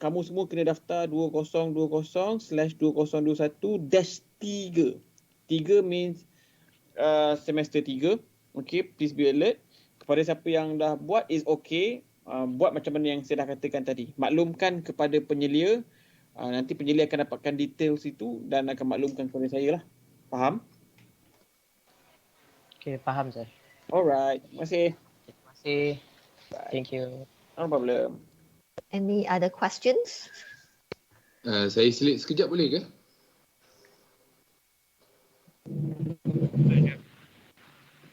[SPEAKER 3] Kamu semua kena daftar 2020/2021-3. 3 means semester 3. Okay, please be alert. Kepada siapa yang dah buat is okay. Buat macam mana yang saya dah katakan tadi. Maklumkan kepada penyelia. Nanti penyelia akan dapatkan details itu dan akan maklumkan kepada saya lah. Faham?
[SPEAKER 13] Okay, faham sir.
[SPEAKER 3] Alright, terima kasih.
[SPEAKER 13] Terima kasih.
[SPEAKER 3] Bye.
[SPEAKER 13] Thank you.
[SPEAKER 3] No problem.
[SPEAKER 1] Any other questions?
[SPEAKER 14] Saya selit sekejap boleh ke?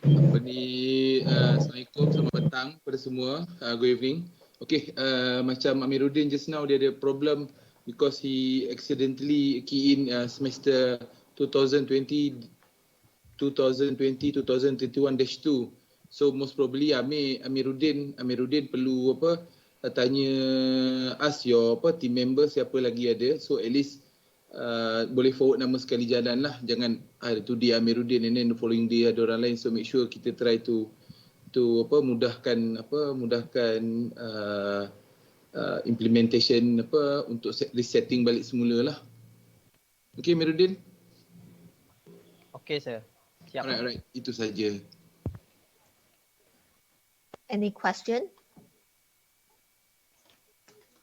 [SPEAKER 14] Apa ni, Assalamualaikum, selamat petang pada semua. Good evening. Okay, macam Amiruddin just now dia ada problem because he accidentally key in semester 2020-2021-2. So most probably Amiruddin perlu tanya ask your team member siapa lagi ada. So at least boleh forward nama sekali jalan lah. Jangan tu dia Amiruddin and then the following day ada orang lain. So make sure kita try to mudahkan implementation untuk resetting balik semula lah. Okay Amiruddin?
[SPEAKER 13] Okay sir. Siap.
[SPEAKER 14] Alright, itu saja.
[SPEAKER 1] Any question?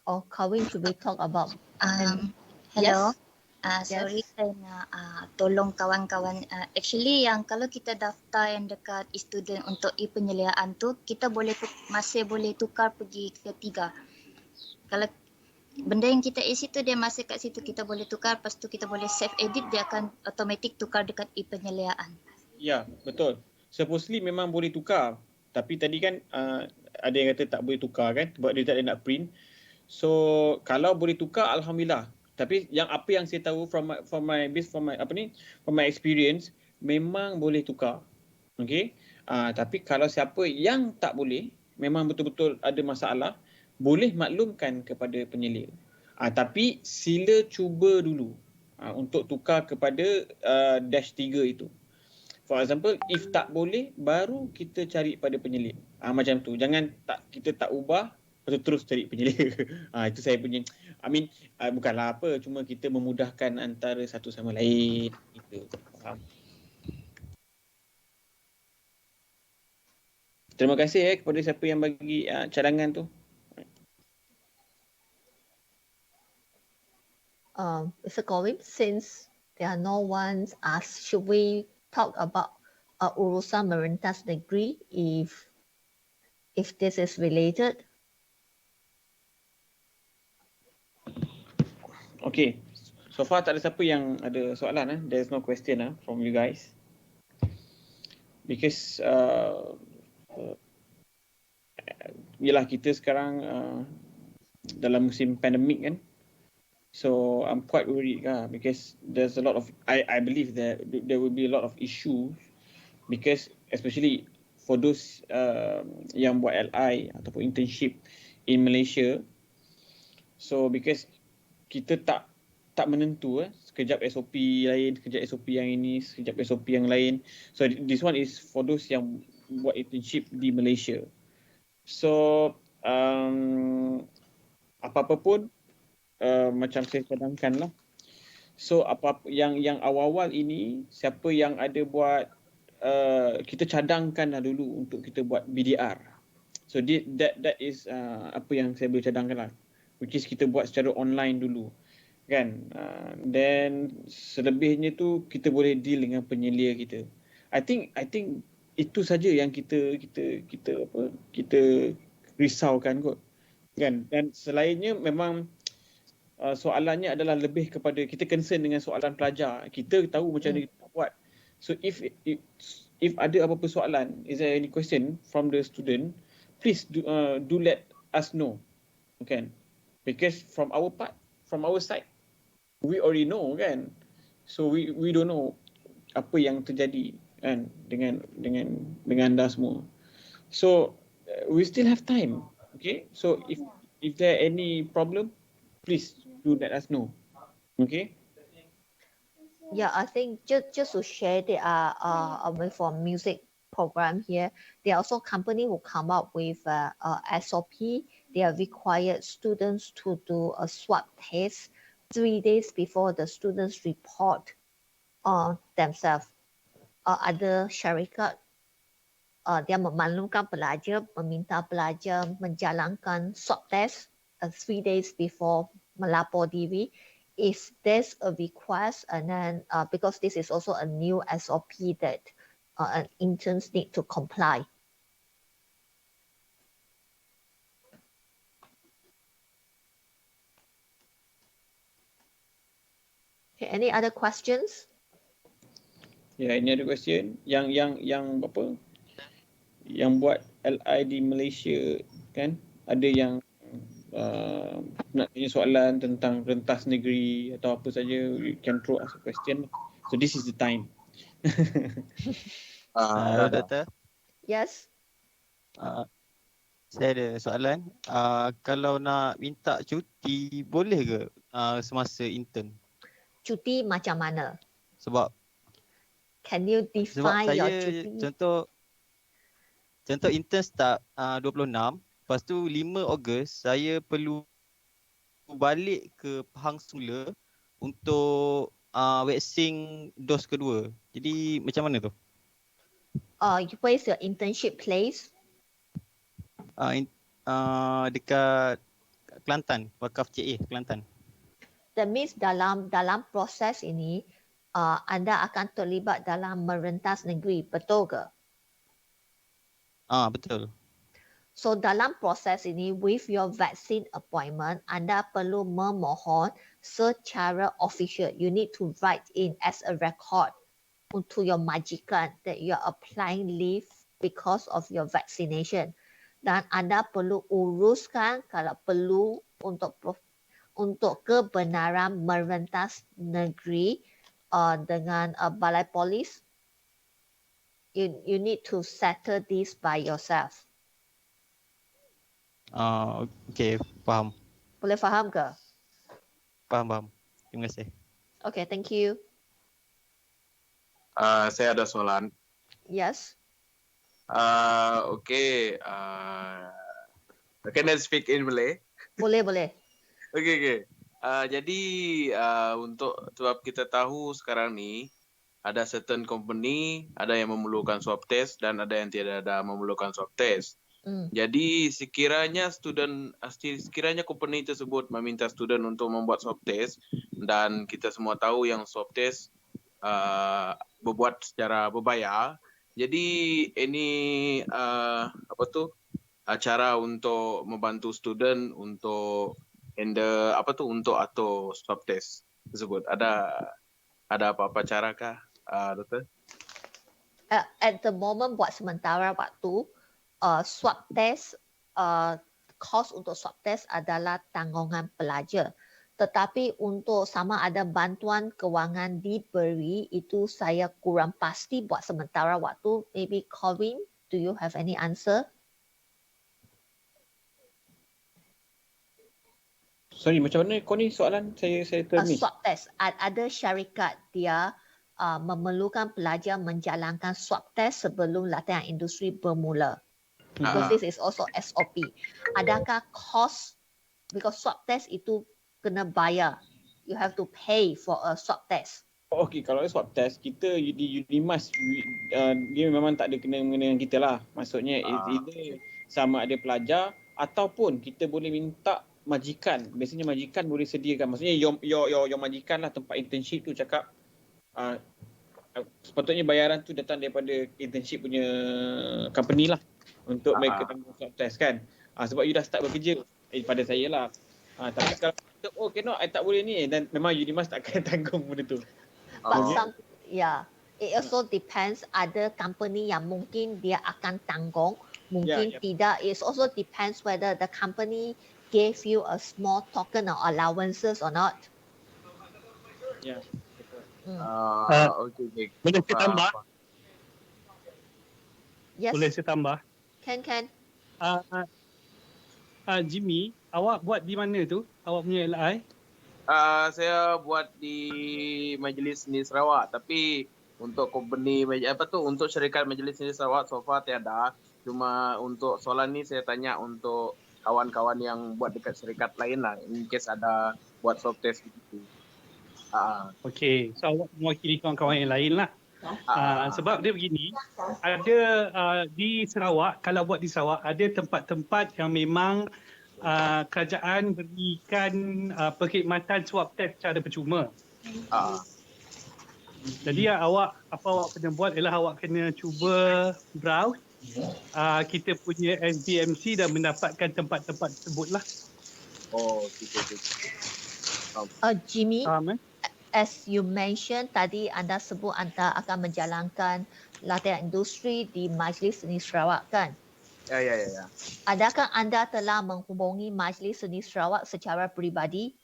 [SPEAKER 1] Or Kawin, should we talk about?
[SPEAKER 15] Hello.
[SPEAKER 1] Yes.
[SPEAKER 15] Sorry, saya nak tolong kawan-kawan. Actually, yang kalau kita daftar yang dekat e-student untuk e-penyeliaan tu, kita masih boleh tukar pergi ke 3. Kalau benda yang kita isi tu dia masih kat situ, kita boleh tukar, lepas tu kita boleh save edit, dia akan automatic tukar dekat e-penyeliaan.
[SPEAKER 3] Ya, betul. Supposedly memang boleh tukar. Tapi tadi kan ada yang kata tak boleh tukar kan sebab dia tak ada nak print. So kalau boleh tukar alhamdulillah. Tapi apa yang saya tahu from my experience memang boleh tukar. Okey. Tapi kalau siapa yang tak boleh, memang betul-betul ada masalah, boleh maklumkan kepada penyelia. Tapi sila cuba dulu untuk tukar kepada -3 itu. For example, if tak boleh, baru kita cari pada penyelia. Macam tu. Jangan kita tak ubah, terus cari penyelia. Itu saya punya. Bukanlah apa, cuma kita memudahkan antara satu sama lain. Gitu. Faham? Terima kasih kepada siapa yang bagi cadangan tu.
[SPEAKER 1] Mr. Kawin, since there are no ones asked, should we talk about urusan merentas negeri if this is related?
[SPEAKER 3] Okay, so far tak ada siapa yang ada soalan. There's no question from you guys. Because yelah kita sekarang dalam musim pandemik kan. So I'm quite worried because there's a lot of I believe that there will be a lot of issues because especially for those yang buat LI ataupun internship in Malaysia. So because kita tak menentu sekejap SOP lain, sekejap SOP yang ini, sekejap SOP yang lain. So this one is for those yang buat internship di Malaysia. So apa-apa pun macam saya cadangkan lah. So apa yang awal-awal ini siapa yang ada buat kita cadangkan lah dulu untuk kita buat BDR. So that is apa yang saya boleh cadangkan lah, which is kita buat secara online dulu kan. Then selebihnya tu kita boleh deal dengan penyelia kita. I think itu saja yang kita risaukan kot kan. Dan selainnya memang soalannya adalah lebih kepada kita concern dengan soalan pelajar. Kita tahu macam mana kita nak buat. So if ada apa-apa soalan, is there any question from the student, please do let us know. Okay. Because from our part, from our side, we already know kan. So we don't know apa yang terjadi kan dengan anda semua. So we still have time. Okay, so if there any problem, please do let us know. Okay.
[SPEAKER 1] Yeah, I think just to share, there are for music program here. There are also company who come up with SOP. They are required students to do a swab test 3 days before the students report themselves. Ada syarikat dia memaklumkan pelajar, meminta pelajar menjalankan swab test 3 days before melapor diri. If there's a request, and then because this is also a new SOP that interns need to comply. Okay, any other questions?
[SPEAKER 3] Ya, ini ada question yang apa? Yang buat LI di Malaysia kan? Ada yang nak tanya soalan tentang rentas negeri atau apa saja, you can throw us a question. So this is the time.
[SPEAKER 5] Doktor.
[SPEAKER 1] Yes.
[SPEAKER 5] Saya ada soalan. Kalau nak minta cuti, boleh ke semasa intern?
[SPEAKER 1] Cuti macam mana?
[SPEAKER 5] Sebab
[SPEAKER 1] can you define your cuti?
[SPEAKER 5] Contoh intern start 26, lepas tu 5 Ogos saya perlu balik ke Pahang semula untuk vaksin dos kedua. Jadi macam mana tu?
[SPEAKER 1] Where is your internship place?
[SPEAKER 5] Dekat Kelantan, Wakaf CA Kelantan.
[SPEAKER 1] That means dalam proses ini anda akan terlibat dalam merentas negeri, betul ke?
[SPEAKER 5] Betul.
[SPEAKER 1] So dalam proses ini, with your vaccine appointment, anda perlu memohon secara official. You need to write in as a record untuk your majikan that you are applying leave because of your vaccination. Dan anda perlu uruskan kalau perlu untuk kebenaran merentas negeri dengan balai polis. You need to settle this by yourself.
[SPEAKER 5] Okay, faham.
[SPEAKER 1] Boleh faham ke?
[SPEAKER 5] Faham. Terima kasih.
[SPEAKER 1] Okay, thank you.
[SPEAKER 16] Saya ada soalan.
[SPEAKER 1] Yes.
[SPEAKER 16] Okay. Can I speak in Malay?
[SPEAKER 1] Boleh.
[SPEAKER 16] Okay. Jadi untuk sebab kita tahu sekarang ni ada certain company ada yang memerlukan swab test dan ada yang tidak ada memerlukan swab test. Jadi sekiranya company tersebut meminta student untuk membuat swab test dan kita semua tahu yang swab test berbuat secara berbayar. Jadi ini cara untuk membantu student untuk untuk atur swab test tersebut. Ada apa-apa carakah, doktor?
[SPEAKER 1] At the moment buat sementara waktu swab test kos untuk swab test adalah tanggungan pelajar. Tetapi untuk sama ada bantuan kewangan diberi, itu saya kurang pasti buat sementara waktu. Maybe Corinne, do you have any answer?
[SPEAKER 3] Sorry, macam mana kau ni soalan saya termiss.
[SPEAKER 1] Swab test. Ada syarikat dia memerlukan pelajar menjalankan swab test sebelum latihan industri bermula. Because this is also SOP. Adakah cost, because swab test itu kena bayar. You have to pay for a swab test.
[SPEAKER 3] Okay, kalau swab test, kita di Unimas, dia memang tak ada kena dengan kita lah. Maksudnya, either sama ada pelajar ataupun kita boleh minta majikan. Biasanya majikan boleh sediakan. Maksudnya, your majikan lah tempat internship tu cakap, sepatutnya bayaran tu datang daripada internship punya company lah. Untuk mereka tanggung swab test kan. Sebab you dah start bekerja pada saya lah. Tapi kalau cannot, I tak boleh ni, dan memang Unimas tak akan tanggung benda tu.
[SPEAKER 1] But it also depends. Ada company yang mungkin dia akan tanggung, mungkin tidak. It also depends whether the company gave you a small token or allowances or not.
[SPEAKER 3] Ya.
[SPEAKER 16] Okay.
[SPEAKER 17] Boleh saya tambah?
[SPEAKER 1] Yes.
[SPEAKER 17] Boleh saya tambah?
[SPEAKER 1] Can.
[SPEAKER 17] Jimmy, awak buat di mana tu? Awak punya LI?
[SPEAKER 16] Saya buat di Majlis Seni Sarawak, tapi untuk company untuk syarikat Majlis Seni Sarawak so far tiada. Cuma untuk soalan ni saya tanya untuk kawan-kawan yang buat dekat syarikat lain lah, in case ada buat swab test begitu.
[SPEAKER 17] Okey, so awak mewakili kawan-kawan yang lain lah. Sebab dia begini, ada di Sarawak, kalau buat di Sarawak, ada tempat-tempat yang memang kerajaan berikan perkhidmatan swab test secara percuma. Jadi apa awak kena buat ialah awak kena cuba browse kita punya SDMC dan mendapatkan tempat-tempat tersebut lah.
[SPEAKER 16] Oh, gitu.
[SPEAKER 1] Jimmy, as you mentioned tadi anda sebut anda akan menjalankan latihan industri di Majlis Seni Sarawak kan?
[SPEAKER 16] Ya.
[SPEAKER 1] Adakah anda telah menghubungi Majlis Seni Sarawak secara peribadi?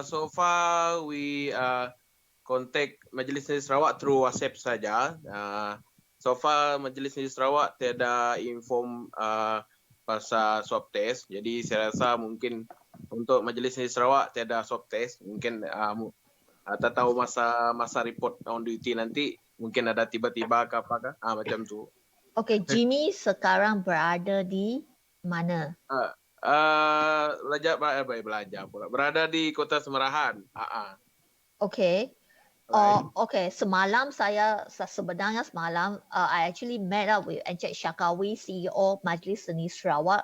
[SPEAKER 16] So far we contact Majlis Seni Sarawak through WhatsApp saja. So far Majlis Seni Sarawak tiada inform pasal swab test. Jadi saya rasa mungkin untuk Majlis Seni Sarawak tiada swab test. Mungkin tak tahu masa report on duty nanti mungkin ada tiba-tiba ke apakah macam tu.
[SPEAKER 1] Okey, Jimmy sekarang berada di mana?
[SPEAKER 16] Belajar pula. Berada di Kota Semerahan.
[SPEAKER 1] Okey. Okay. Semalam sebenarnya semalam I actually met up with Encik Syakawi, CEO Majlis Seni Sarawak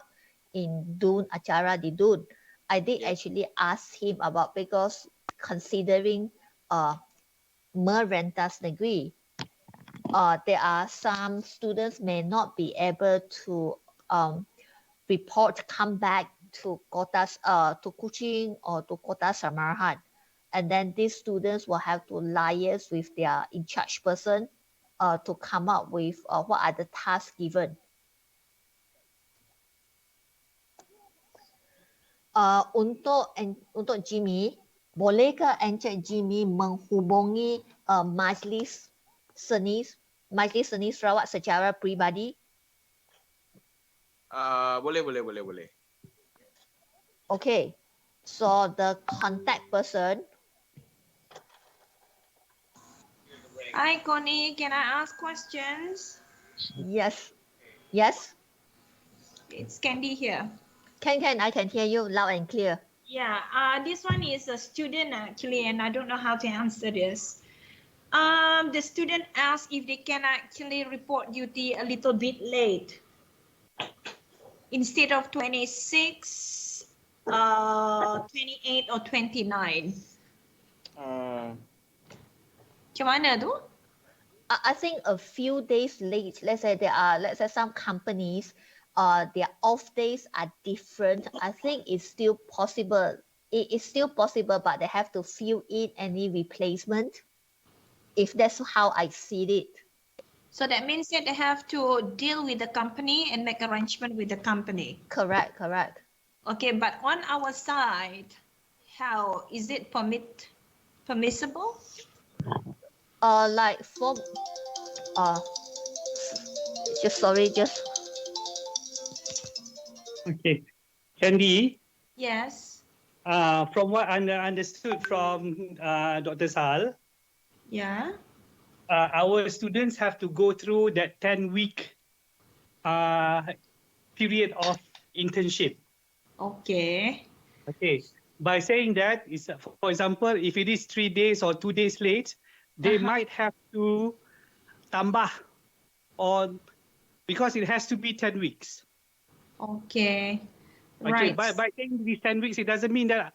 [SPEAKER 1] in Dun, acara di Dun. I did actually ask him about because considering merentas negeri, there are some students may not be able to come back to Kuching or to Kota Semerahan. And then these students will have to liaise with their in charge person to come up with what are the tasks given. Untuk Jimmy, bolehkah Encik Jimmy menghubungi Majlis Seni Sarawak secara peribadi?
[SPEAKER 16] Boleh.
[SPEAKER 1] Okay, so the contact person.
[SPEAKER 18] Hi Connie, can I ask questions?
[SPEAKER 1] Yes.
[SPEAKER 18] It's Candy here.
[SPEAKER 1] Can I can hear you loud and clear.
[SPEAKER 18] Yeah, this one is a student actually, and I don't know how to answer this. The student asked if they can actually report duty a little bit late. Instead of 26, 28 or 29. Macam mana tu?
[SPEAKER 1] I think a few days late. Let's say some companies, their off days are different. I think it's still possible. It is still possible, but they have to fill in any replacement. If that's how I see it.
[SPEAKER 18] So that means that they have to deal with the company and make arrangement with the company.
[SPEAKER 1] Correct.
[SPEAKER 18] Okay, but on our side, how is it permissible?
[SPEAKER 1] Like for just
[SPEAKER 17] Okay, Candy.
[SPEAKER 18] Yes.
[SPEAKER 17] From what I understood from Dr. Sal.
[SPEAKER 18] Yeah.
[SPEAKER 17] Our students have to go through that 10-week period of internship.
[SPEAKER 18] Okay.
[SPEAKER 17] By saying that, for example, if it is 3 days or 2 days late, they might have to tambah on because it has to be 10 weeks.
[SPEAKER 18] Okay.
[SPEAKER 17] Right. By saying these 10 weeks, it doesn't mean that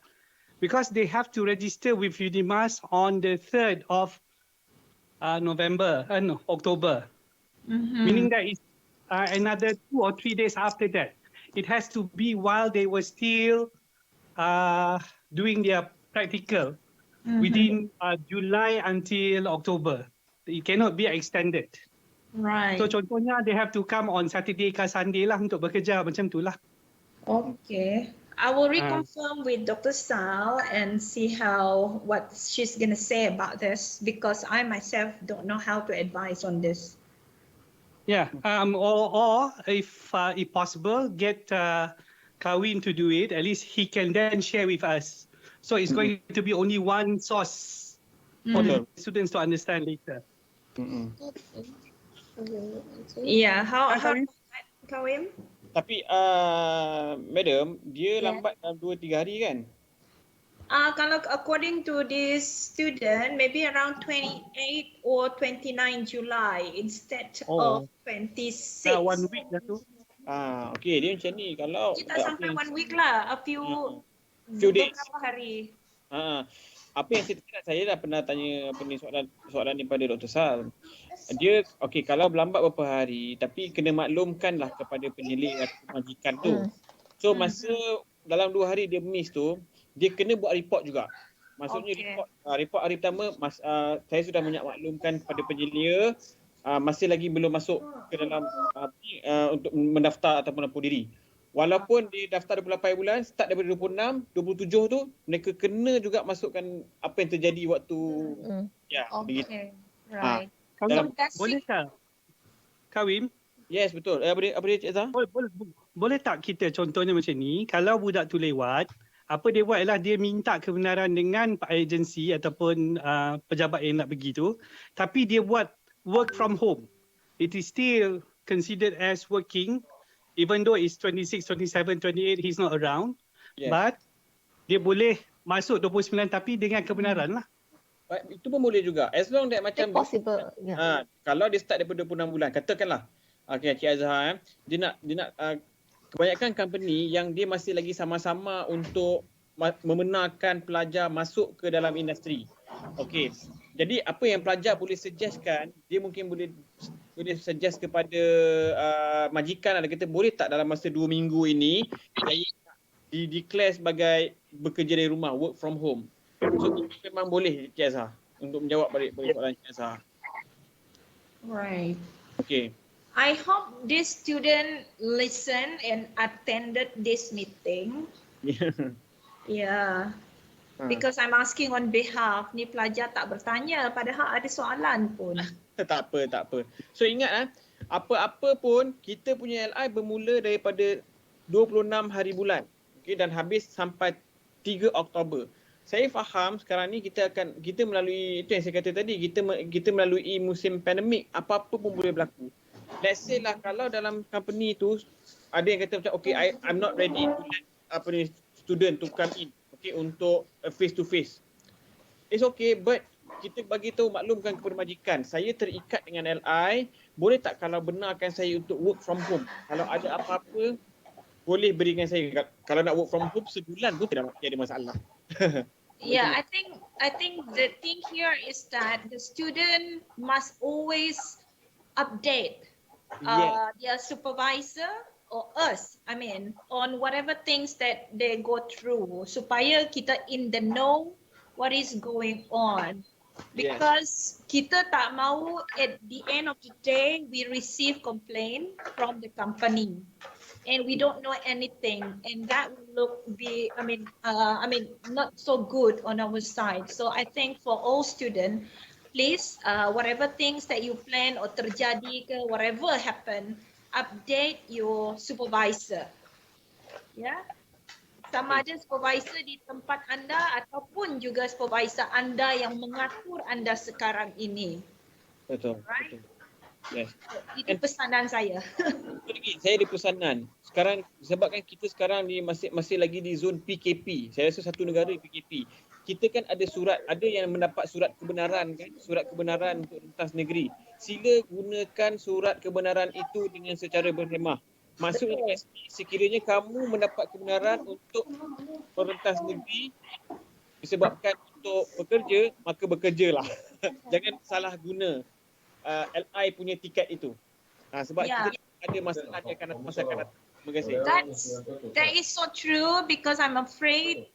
[SPEAKER 17] because they have to register with Unimas on the 3rd of October. Meaning that it's another 2 or 3 days after that. It has to be while they were still doing their practical within July until October. It cannot be extended.
[SPEAKER 18] Right.
[SPEAKER 17] So contohnya they have to come on Saturday ke Sunday lah untuk bekerja macam tu lah.
[SPEAKER 18] Okay. I will reconfirm with Dr. Sal and see what she's going to say about this because I myself don't know how to advise on this.
[SPEAKER 17] Yeah, or if possible, get Kawin to do it. At least he can then share with us. So it's going to be only one source for the students to understand later.
[SPEAKER 18] Yeah, how Kawim?
[SPEAKER 3] Tapi madam, dia lambat dalam 2-3 hari kan?
[SPEAKER 18] Kalau according to this student, maybe around 28 or 29 July instead of 26.
[SPEAKER 17] 1 week dah tu.
[SPEAKER 3] Okay, dia macam ni. Kalau
[SPEAKER 18] Dia tak sampai 1 week lah, a few
[SPEAKER 3] days.
[SPEAKER 18] beberapa hari.
[SPEAKER 3] Apa yang saya dah pernah tanya soalan ni pada Dr. Sal. Dia kalau berlambat beberapa hari tapi kena maklumkanlah kepada penyelia atau majikan tu. So masa dalam 2 hari dia miss tu, dia kena buat report juga. Maksudnya report hari pertama saya sudah maklumkan kepada penyelia masih lagi belum masuk ke dalam untuk mendaftar ataupun lapor diri. Walaupun dia daftar 28 bulan, start daripada 26, 27 tu, mereka kena juga masukkan apa yang terjadi waktu begitu.
[SPEAKER 18] Right.
[SPEAKER 17] Boleh tak, Kawim?
[SPEAKER 3] Yes, betul. Apa dia Cik Zah?
[SPEAKER 17] Boleh tak kita contohnya macam ni, kalau budak tu lewat, apa dia buat ialah dia minta kebenaran dengan agensi ataupun pejabat yang nak pergi tu, tapi dia buat work from home. It is still considered as working, even though it's 26, 27, 28, he's not around. Yes. But dia boleh masuk 29 tapi dengan kebenaran lah.
[SPEAKER 3] Itu pun boleh juga. As long that macam
[SPEAKER 1] possible.
[SPEAKER 3] Kalau dia start daripada 26 bulan, katakanlah. Cik Azhar, dia nak kebanyakan company yang dia masih lagi sama-sama untuk membenarkan pelajar masuk ke dalam industri. Okey. Jadi apa yang pelajar boleh suggestkan, dia mungkin boleh suggest kepada majikan, ada kata boleh tak dalam masa 2 minggu ini saya declare sebagai bekerja dari rumah, work from home. So memang boleh Cik Azhar untuk menjawab balik soalan Cik Azhar.
[SPEAKER 18] Right.
[SPEAKER 3] Okay.
[SPEAKER 18] I hope this student listen and attended this meeting. Yeah. Because I'm asking on behalf, ni pelajar tak bertanya padahal ada soalan pun.
[SPEAKER 3] Tak apa. So ingat apa-apa pun kita punya LI bermula daripada 26 hari bulan. Okay, dan habis sampai 3 Oktober. Saya faham sekarang ni kita melalui itu yang saya kata tadi, kita melalui musim pandemik, apa-apa pun boleh berlaku. Let's say lah kalau dalam company tu ada yang kata macam I'm not ready to let student to come in, untuk face to face. It's okay, but kita bagi tahu, maklumkan kepada majikan, saya terikat dengan LI, boleh tak kalau benarkan saya untuk work from home? Kalau ada apa-apa boleh berikan saya. Kalau nak work from home sebulan pun tidak ada masalah.
[SPEAKER 18] Yeah, I think the thing here is that the student must always update their supervisor or us, on whatever things that they go through, supaya kita in the know what is going on. Because kita tak mahu at the end of the day we receive complaint from the company and we don't know anything, and that will not so good on our side. So I think for all students, please whatever things that you plan or terjadi ke whatever happen, update your supervisor. Sama ada supervisor di tempat anda ataupun juga supervisor anda yang mengatur anda sekarang ini.
[SPEAKER 3] Betul.
[SPEAKER 18] Right?
[SPEAKER 3] Betul. Yes.
[SPEAKER 18] Itu pesanan saya.
[SPEAKER 3] Saya ada pesanan. Sekarang sebabkan kita sekarang ni masih lagi di zon PKP. Saya rasa satu negara PKP. Kita kan ada ada yang mendapat surat kebenaran kan, surat kebenaran untuk rentas negeri. Sila gunakan surat kebenaran itu dengan secara berhemah. Maksudnya sekiranya kamu mendapat kebenaran untuk rentas negeri disebabkan untuk bekerja, maka bekerjalah. Jangan salah guna LI punya tiket itu. Sebab kita ada masalah di akan datang. Terima kasih.
[SPEAKER 18] That is so true, because I'm afraid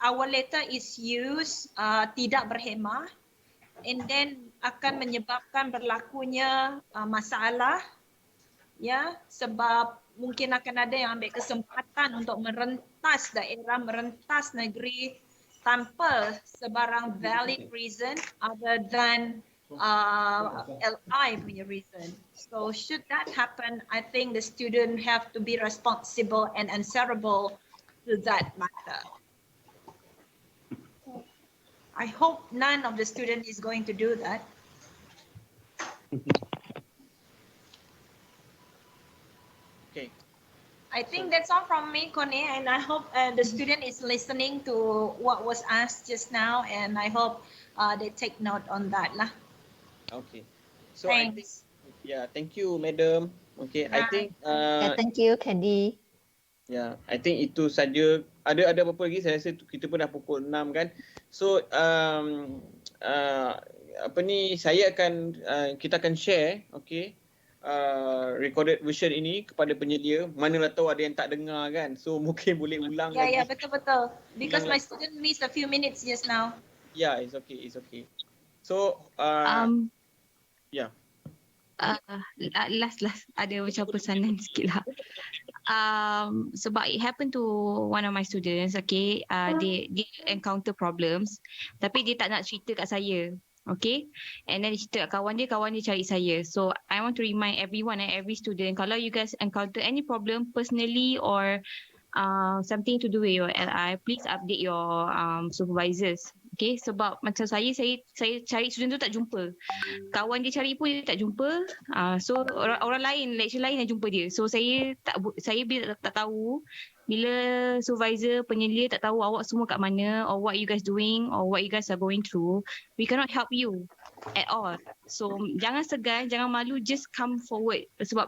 [SPEAKER 18] our letter is used tidak berhemah, and then akan menyebabkan berlakunya masalah, sebab mungkin akan ada yang ambil kesempatan untuk merentas daerah, merentas negeri tanpa sebarang valid reason other than LI punya reason. So should that happen, I think the student have to be responsible and answerable to that matter. I hope none of the student is going to do that.
[SPEAKER 3] Okay.
[SPEAKER 18] I think that's all from me, Connie, and I hope the student is listening to what was asked just now, and I hope they take note on that lah.
[SPEAKER 3] Okay. So I think, thank you, madam. Okay, I think
[SPEAKER 1] Thank you, Candy.
[SPEAKER 3] I think itu saja. Ada apa lagi? Saya rasa kita pun dah pukul 6 kan. So apa ni, kita akan share, okay, recorded version ini kepada penyedia. Manalah tahu ada yang tak dengar kan. So mungkin boleh ulang lagi.
[SPEAKER 18] Yeah, betul. Because my student missed a few minutes just now.
[SPEAKER 3] Yeah, it's okay. So
[SPEAKER 19] last ada macam pesanan sikit lah. Sebab it happened to one of my students, okay, dia encounter problems tapi dia tak nak cerita kat saya, okay, and then dia cerita kat kawan dia cari saya. So I want to remind everyone and every student, kalau you guys encounter any problem personally or something to do with your LI, please update your supervisors, okay, sebab macam saya cari student tu tak jumpa, kawan dia cari pun dia tak jumpa, so orang lain, lecturer lain yang jumpa dia. So saya bila tak tahu, bila supervisor, penyelia tak tahu awak semua kat mana, or what you guys doing, or what you guys are going through, we cannot help you at all. So jangan segan, jangan malu, just come forward. Sebab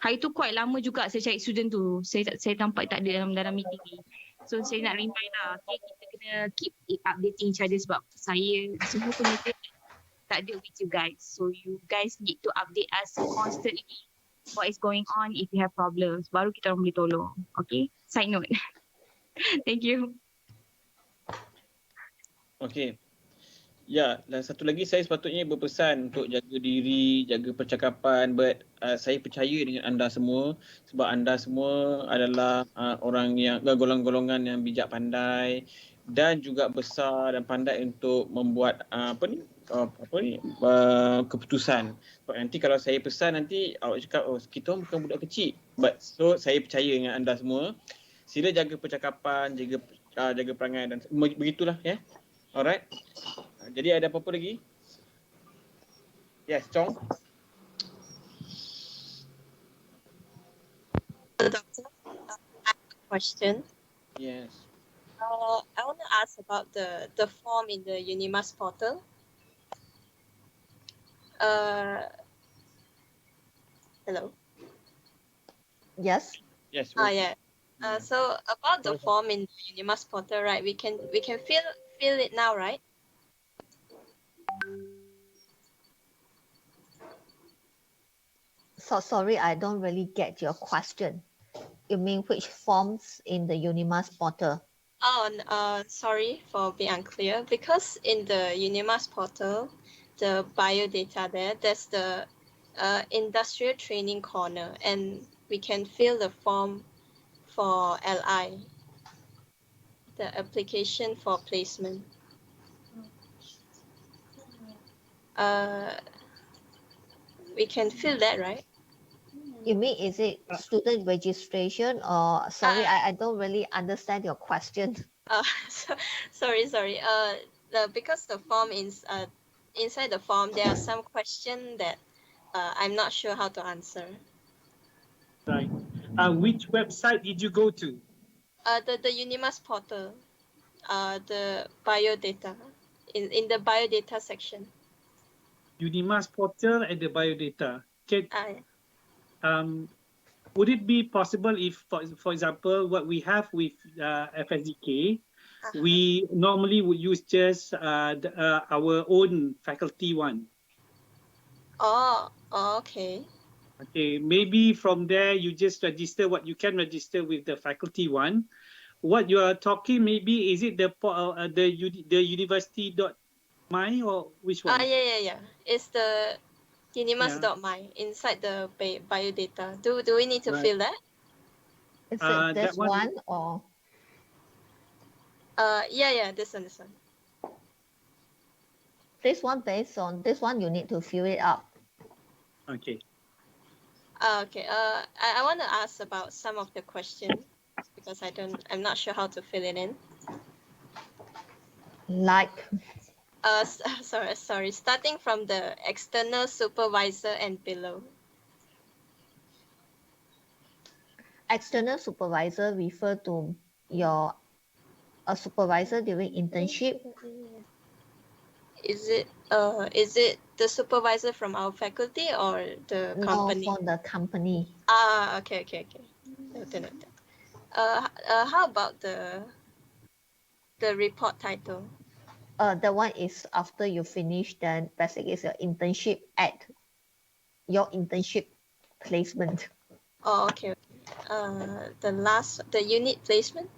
[SPEAKER 19] hari tu quite lama juga saya cari student tu, saya tampak tak ada dalam meeting ni. So saya nak remind lah, okay, kita kena keep updating each other sebab saya semua penyelia tak ada with you guys. So you guys need to update us constantly what is going on. If you have problems, baru kita orang boleh tolong. Okay, side note. Thank you.
[SPEAKER 3] Okay. Ya, dan satu lagi saya sepatutnya berpesan untuk jaga diri, jaga percakapan, but saya percaya dengan anda semua sebab anda semua adalah orang yang golongan-golongan yang bijak pandai dan juga besar dan pandai untuk membuat keputusan. Sebab nanti kalau saya pesan, nanti awak cakap, oh kita bukan budak kecil. So saya percaya dengan anda semua. Sila jaga percakapan, jaga perangai dan begitulah ya. Alright. Jadi ada apa-apa lagi? Yes, Chong.
[SPEAKER 20] Doctor, I have a question.
[SPEAKER 3] Yes.
[SPEAKER 20] I want to ask about the form in the Unimas portal. Hello.
[SPEAKER 1] Yes.
[SPEAKER 3] Yes.
[SPEAKER 20] Yeah. So about the form in the Unimas portal, right? We can fill it now, right?
[SPEAKER 1] So sorry, I don't really get your question. You mean which forms in the Unimas portal?
[SPEAKER 20] Oh, sorry for being unclear. Because in the Unimas portal, the biodata there's the industrial training corner, and we can fill the form for LI, the application for placement. We can fill that, right?
[SPEAKER 1] You mean, is it student registration or sorry, I don't really understand your question.
[SPEAKER 20] Sorry. Because the form is inside the form, there are some questions that I'm not sure how to answer.
[SPEAKER 17] Right. Which website did you go to?
[SPEAKER 20] The Unimas portal, the biodata, in the biodata section.
[SPEAKER 17] Unimas portal and the biodata. Would it be possible if, for example, what we have with FSGK, we normally would use just our own faculty one.
[SPEAKER 20] Oh, okay.
[SPEAKER 17] Okay, maybe from there you just register what you can register with the faculty one. What you are talking, maybe is it the university.my or which one?
[SPEAKER 20] Yeah. It's the Unimas.my inside the biodata. Do we need to fill that?
[SPEAKER 1] Is it this one or?
[SPEAKER 20] Yeah, this one.
[SPEAKER 1] this one based on this one, you need to fill it up.
[SPEAKER 17] Okay.
[SPEAKER 20] Okay. I want to ask about some of the questions because I'm not sure how to fill it in.
[SPEAKER 1] Like.
[SPEAKER 20] Sorry. Starting from the external supervisor and below.
[SPEAKER 1] External supervisor refer to your a supervisor during internship.
[SPEAKER 20] Is it the supervisor from our faculty or the company?
[SPEAKER 1] No, for the company.
[SPEAKER 20] Okay. Noted. How about the report title?
[SPEAKER 1] The one is after you finish, then basically is your internship at your internship placement.
[SPEAKER 20] Oh, okay. The unit placement?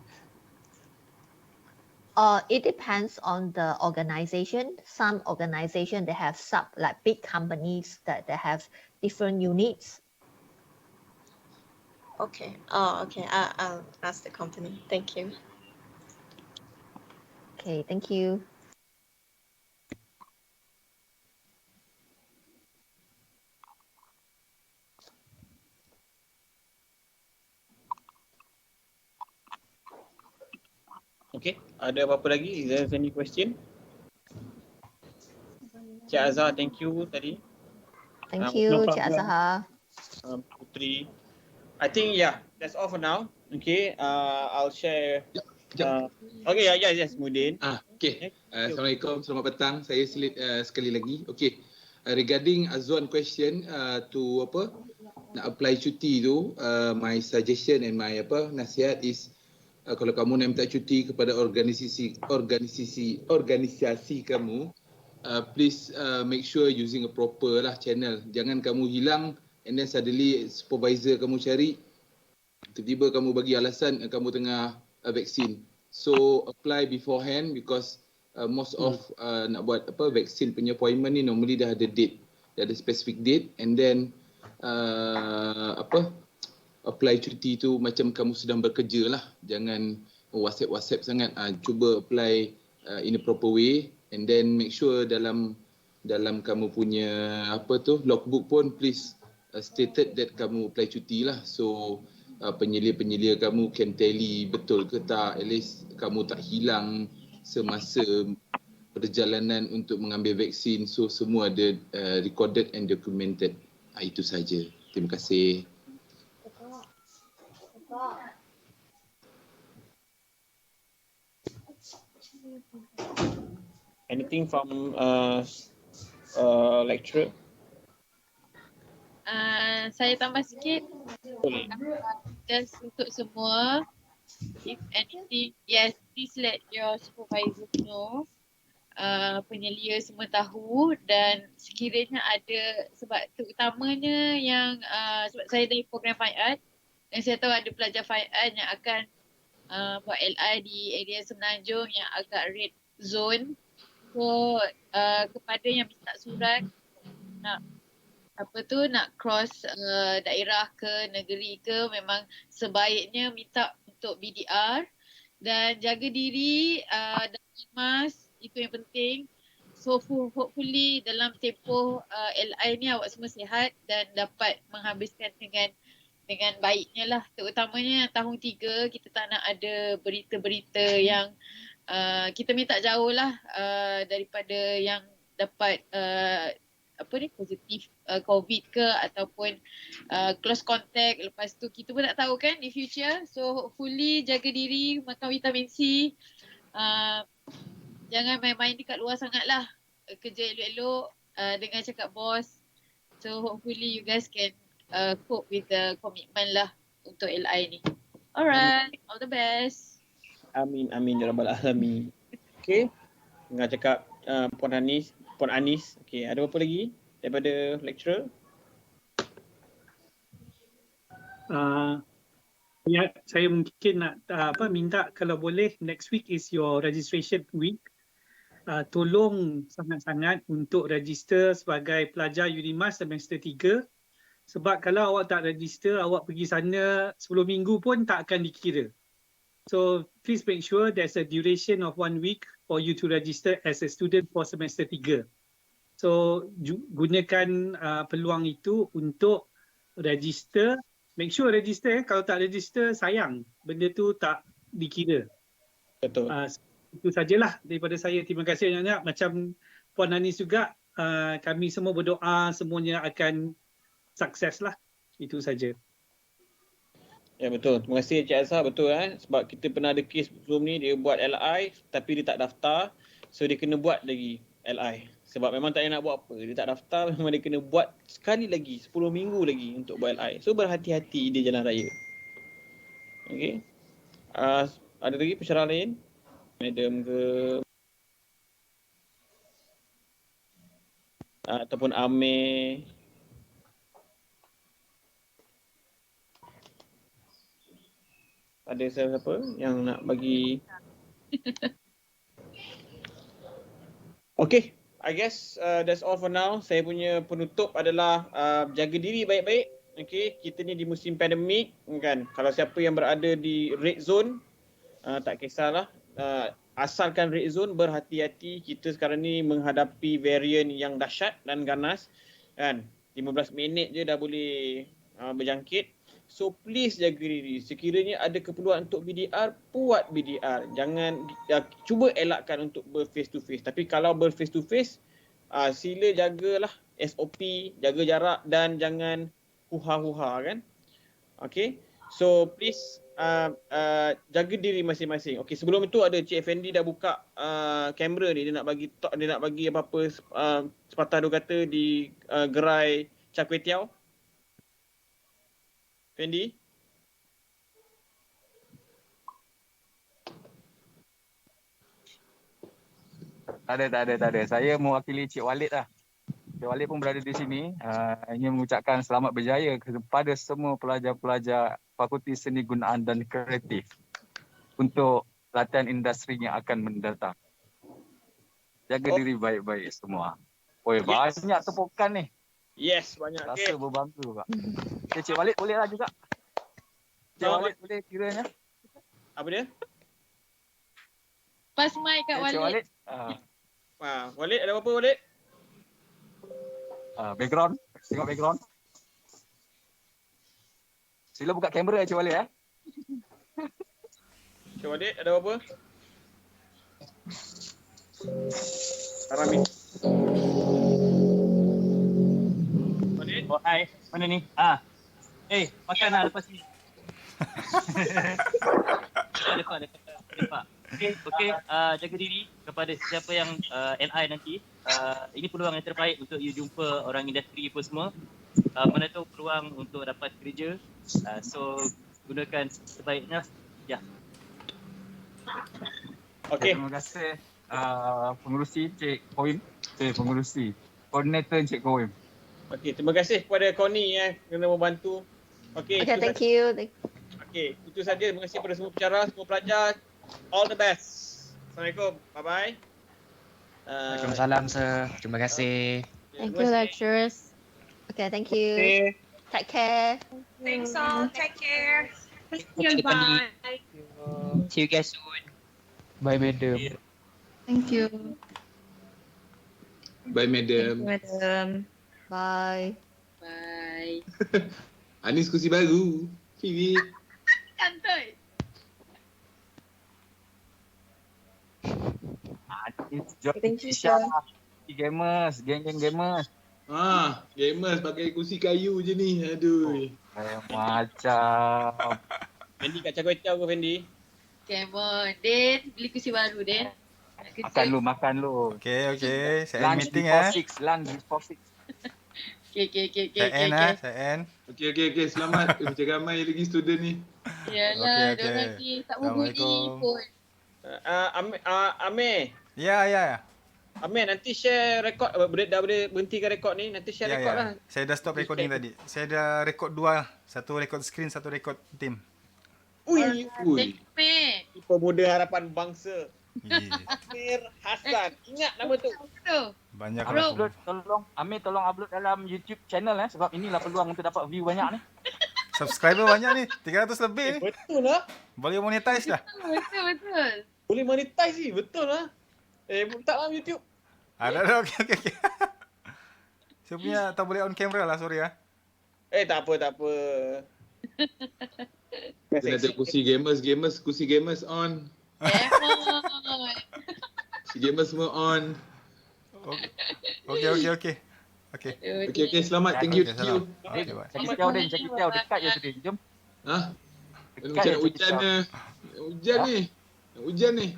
[SPEAKER 1] It depends on the organization. Some organization they have like big companies that they have different units.
[SPEAKER 20] Okay. Okay. I'll ask the company. Thank you.
[SPEAKER 1] Okay, thank you.
[SPEAKER 3] Okay, ada apa-apa lagi? Is there any question? Cik Azhar, thank you tadi.
[SPEAKER 1] Thank you, Cik Azhar.
[SPEAKER 3] Putri. I think that's all for now. Okay, I'll share. Okay, yes, Mudin.
[SPEAKER 14] Okay. Assalamualaikum, selamat petang. Saya sekali lagi. Okay. Regarding Azwan question to nak apply cuti tu, my suggestion and my nasihat is kalau kamu nak minta cuti kepada organisasi kamu, please make sure using a proper channel. Jangan kamu hilang and then suddenly supervisor kamu cari, tiba-tiba kamu bagi alasan kamu tengah vaksin. So apply beforehand because most of nak buat vaksin punya appointment ni normally dah ada date, dah ada specific date, and then apply cuti tu macam kamu sedang bekerja lah. Jangan WhatsApp sangat. Cuba apply in a proper way and then make sure dalam kamu punya logbook pun please stated that kamu apply cuti lah. So penyelia kamu can tally betul ke tak, at least kamu tak hilang semasa perjalanan untuk mengambil vaksin. So semua ada recorded and documented. Itu saja. Terima kasih.
[SPEAKER 3] Anything from lecturer?
[SPEAKER 2] Saya tambah sikit. Just untuk semua, if anything, yes, please let your supervisor know. Penyelia semua tahu, dan sekiranya ada, sebab terutamanya yang sebab saya dari program Fine Art dan saya tahu ada pelajar Fine Art yang akan buat LI di area Semenanjung yang agak red zone. So kepada yang minta surat nak cross daerah ke negeri ke, memang sebaiknya minta untuk BDR dan jaga diri dan mask, itu yang penting. So hopefully dalam tempoh LI ni awak semua sihat dan dapat menghabiskan dengan baiknya lah. Terutamanya tahun 3 kita tak nak ada berita-berita yang kita minta jauh lah daripada yang dapat positif COVID ke ataupun close contact. Lepas tu kita pun tak tahu kan di future. So hopefully jaga diri, makan vitamin C, jangan main-main dekat luar sangat lah, kerja elok-elok, dengan cakap bos. So hopefully you guys can cope with the commitment lah untuk LI ni. Alright, all the best.
[SPEAKER 3] Amin ya rabbal alamin. Okay, tengah cakap Puan Anis. Okay, ada apa lagi daripada lecturer?
[SPEAKER 17] Saya mungkin nak minta kalau boleh next week is your registration week. Tolong sangat-sangat untuk register sebagai pelajar Unimas semester 3. Sebab kalau awak tak register, awak pergi sana 10 minggu pun tak akan dikira. So please make sure there's a duration of 1 week for you to register as a student for semester 3. So gunakan peluang itu untuk register. Make sure register. Kalau tak register, sayang. Benda tu tak dikira.
[SPEAKER 3] Betul.
[SPEAKER 17] Itu sajalah daripada saya. Terima kasih banyak-banyak. Macam Puan Anis juga, kami semua berdoa semuanya akan sukses lah. Itu saja.
[SPEAKER 3] Ya betul. Terima kasih Cik Azhar, betul sebab kita pernah ada kes sebelum ni dia buat LI tapi dia tak daftar. So dia kena buat lagi LI. Sebab memang tak payah nak buat apa. Dia tak daftar, memang dia kena buat sekali lagi, 10 minggu lagi untuk buat LI. So berhati-hati di jalan raya. Okey. Ada lagi pesyarah lain? Madam ke? Ataupun Amir? Ada siapa yang nak bagi? Okay, I guess that's all for now. Saya punya penutup adalah jaga diri baik-baik. Okay, kita ni di musim pandemik kan. Kalau siapa yang berada di red zone, tak kisahlah. Asalkan red zone, berhati-hati. Kita sekarang ni menghadapi varian yang dahsyat dan ganas. Kan, 15 minit je dah boleh berjangkit. So please jaga diri. Sekiranya ada keperluan untuk BDR, buat BDR. Jangan cuba elakkan untuk ber-face to face. Tapi kalau ber-face to face, sila jagalah SOP, jaga jarak dan jangan huha-huha kan. Okay. So please jaga diri masing-masing. Okay, sebelum itu ada Cik Effendi dah buka kamera ni. Dia nak bagi apa-apa sepatah dua kata di gerai Char Kway Teow. Fendi?
[SPEAKER 21] Tak ada. Saya mewakili Cik Walid lah. Cik Walid pun berada di sini. Ingin mengucapkan selamat berjaya kepada semua pelajar-pelajar Fakulti Seni Gunaan dan Kreatif untuk latihan industri yang akan mendatang. Jaga diri baik-baik semua. Banyak tepukan ni.
[SPEAKER 3] Yes, banyak.
[SPEAKER 21] Rasa berbangga Pak. Cik Walid boleh lah juga. Cik Walid boleh kiranya.
[SPEAKER 3] Apa dia?
[SPEAKER 19] Pas mic kat Walid.
[SPEAKER 21] Cik Walid.
[SPEAKER 3] Walid ada apa Walid?
[SPEAKER 21] Background. Tengok background. Sila buka kamera Cik Walid
[SPEAKER 3] Cik Walid ada apa? Aramin.
[SPEAKER 22] Oh, hai. Mana ni? Makan lah lepas ni. Lepak. Okey, jaga diri kepada siapa yang LI nanti. Ini peluang yang terbaik untuk you jumpa orang industri apa semua. Mana tahu peluang untuk dapat kerja. So gunakan sebaiknya. Ya.
[SPEAKER 21] Okey. Terima kasih pengurusi Cik Koim. Pengurusi. Koordinator Cik Koim.
[SPEAKER 3] Okey, terima kasih kepada Connie kerana membantu. Okey,
[SPEAKER 1] thank you.
[SPEAKER 3] Okey, itu saja. Terima kasih kepada semua pencara, semua pelajar. All the best. Assalamualaikum. Bye-bye.
[SPEAKER 23] Waalaikumsalam, sir. Terima kasih.
[SPEAKER 2] Thank you, lecturers.
[SPEAKER 1] Okay, thank you. Take care.
[SPEAKER 18] Thanks all. Take care.
[SPEAKER 23] Bye.
[SPEAKER 18] Bye.
[SPEAKER 23] See you guys soon.
[SPEAKER 21] Bye, madam.
[SPEAKER 19] Thank you.
[SPEAKER 14] Bye, madam.
[SPEAKER 1] Madam. Bye.
[SPEAKER 19] Bye.
[SPEAKER 14] Anis kursi baru. Vivi.
[SPEAKER 19] Kantoi.
[SPEAKER 21] Thank you, sir. Gamers, geng gamers.
[SPEAKER 14] Gamers pakai kursi kayu je ni. Aduh.
[SPEAKER 21] Macam.
[SPEAKER 3] Fendi kat Char Kway Teow ke Fendi?
[SPEAKER 19] Come on, Din. Beli kursi baru, Din.
[SPEAKER 21] Makan lu.
[SPEAKER 24] Okay. Saya meeting
[SPEAKER 21] Lunch before 6.
[SPEAKER 19] Okay.
[SPEAKER 24] Saya end.
[SPEAKER 14] Okay. Selamat. Macam ramai lagi student ni.
[SPEAKER 19] Yalah, dia lagi tak berbunyi pun.
[SPEAKER 3] Amir.
[SPEAKER 24] Ya.
[SPEAKER 3] Amir, nanti share rekod. Dah boleh berhentikan rekod ni. Nanti share rekod lah.
[SPEAKER 24] Saya dah stop recording tadi. Saya dah rekod 2. Satu rekod screen, satu rekod tim.
[SPEAKER 3] Ui. Pemuda harapan bangsa. Amir Hassan. Ingat nama tu.
[SPEAKER 24] Banyak
[SPEAKER 21] Amir tolong upload dalam YouTube channel sebab inilah peluang untuk dapat view banyak ni.
[SPEAKER 24] Subscriber banyak ni. 300 lebih ni.
[SPEAKER 16] Betul lah.
[SPEAKER 24] Boleh monetize dah.
[SPEAKER 4] Betul.
[SPEAKER 16] Boleh monetize ni. Betul lah. Tak lah YouTube.
[SPEAKER 24] Ada. Okey. Saya punya tak boleh on camera lah, sorry ah.
[SPEAKER 16] Tak apa.
[SPEAKER 14] Kita ada kursi gamers on. Kursi gamers semua on.
[SPEAKER 24] Okey.
[SPEAKER 14] Okey, selamat. Thank you.
[SPEAKER 24] Okay, bye.
[SPEAKER 21] Cakap jauh dekat je tadi. Jom.
[SPEAKER 14] Macam hujan ni.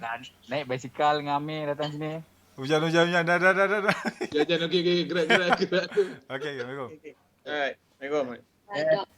[SPEAKER 21] Naik basikal dengan Amir datang sini.
[SPEAKER 24] Hujan. Dah.
[SPEAKER 14] Hujan, okey. Gerak.
[SPEAKER 24] Okey, Assalamualaikum.
[SPEAKER 16] Alright. Assalamualaikum.
[SPEAKER 18] Right.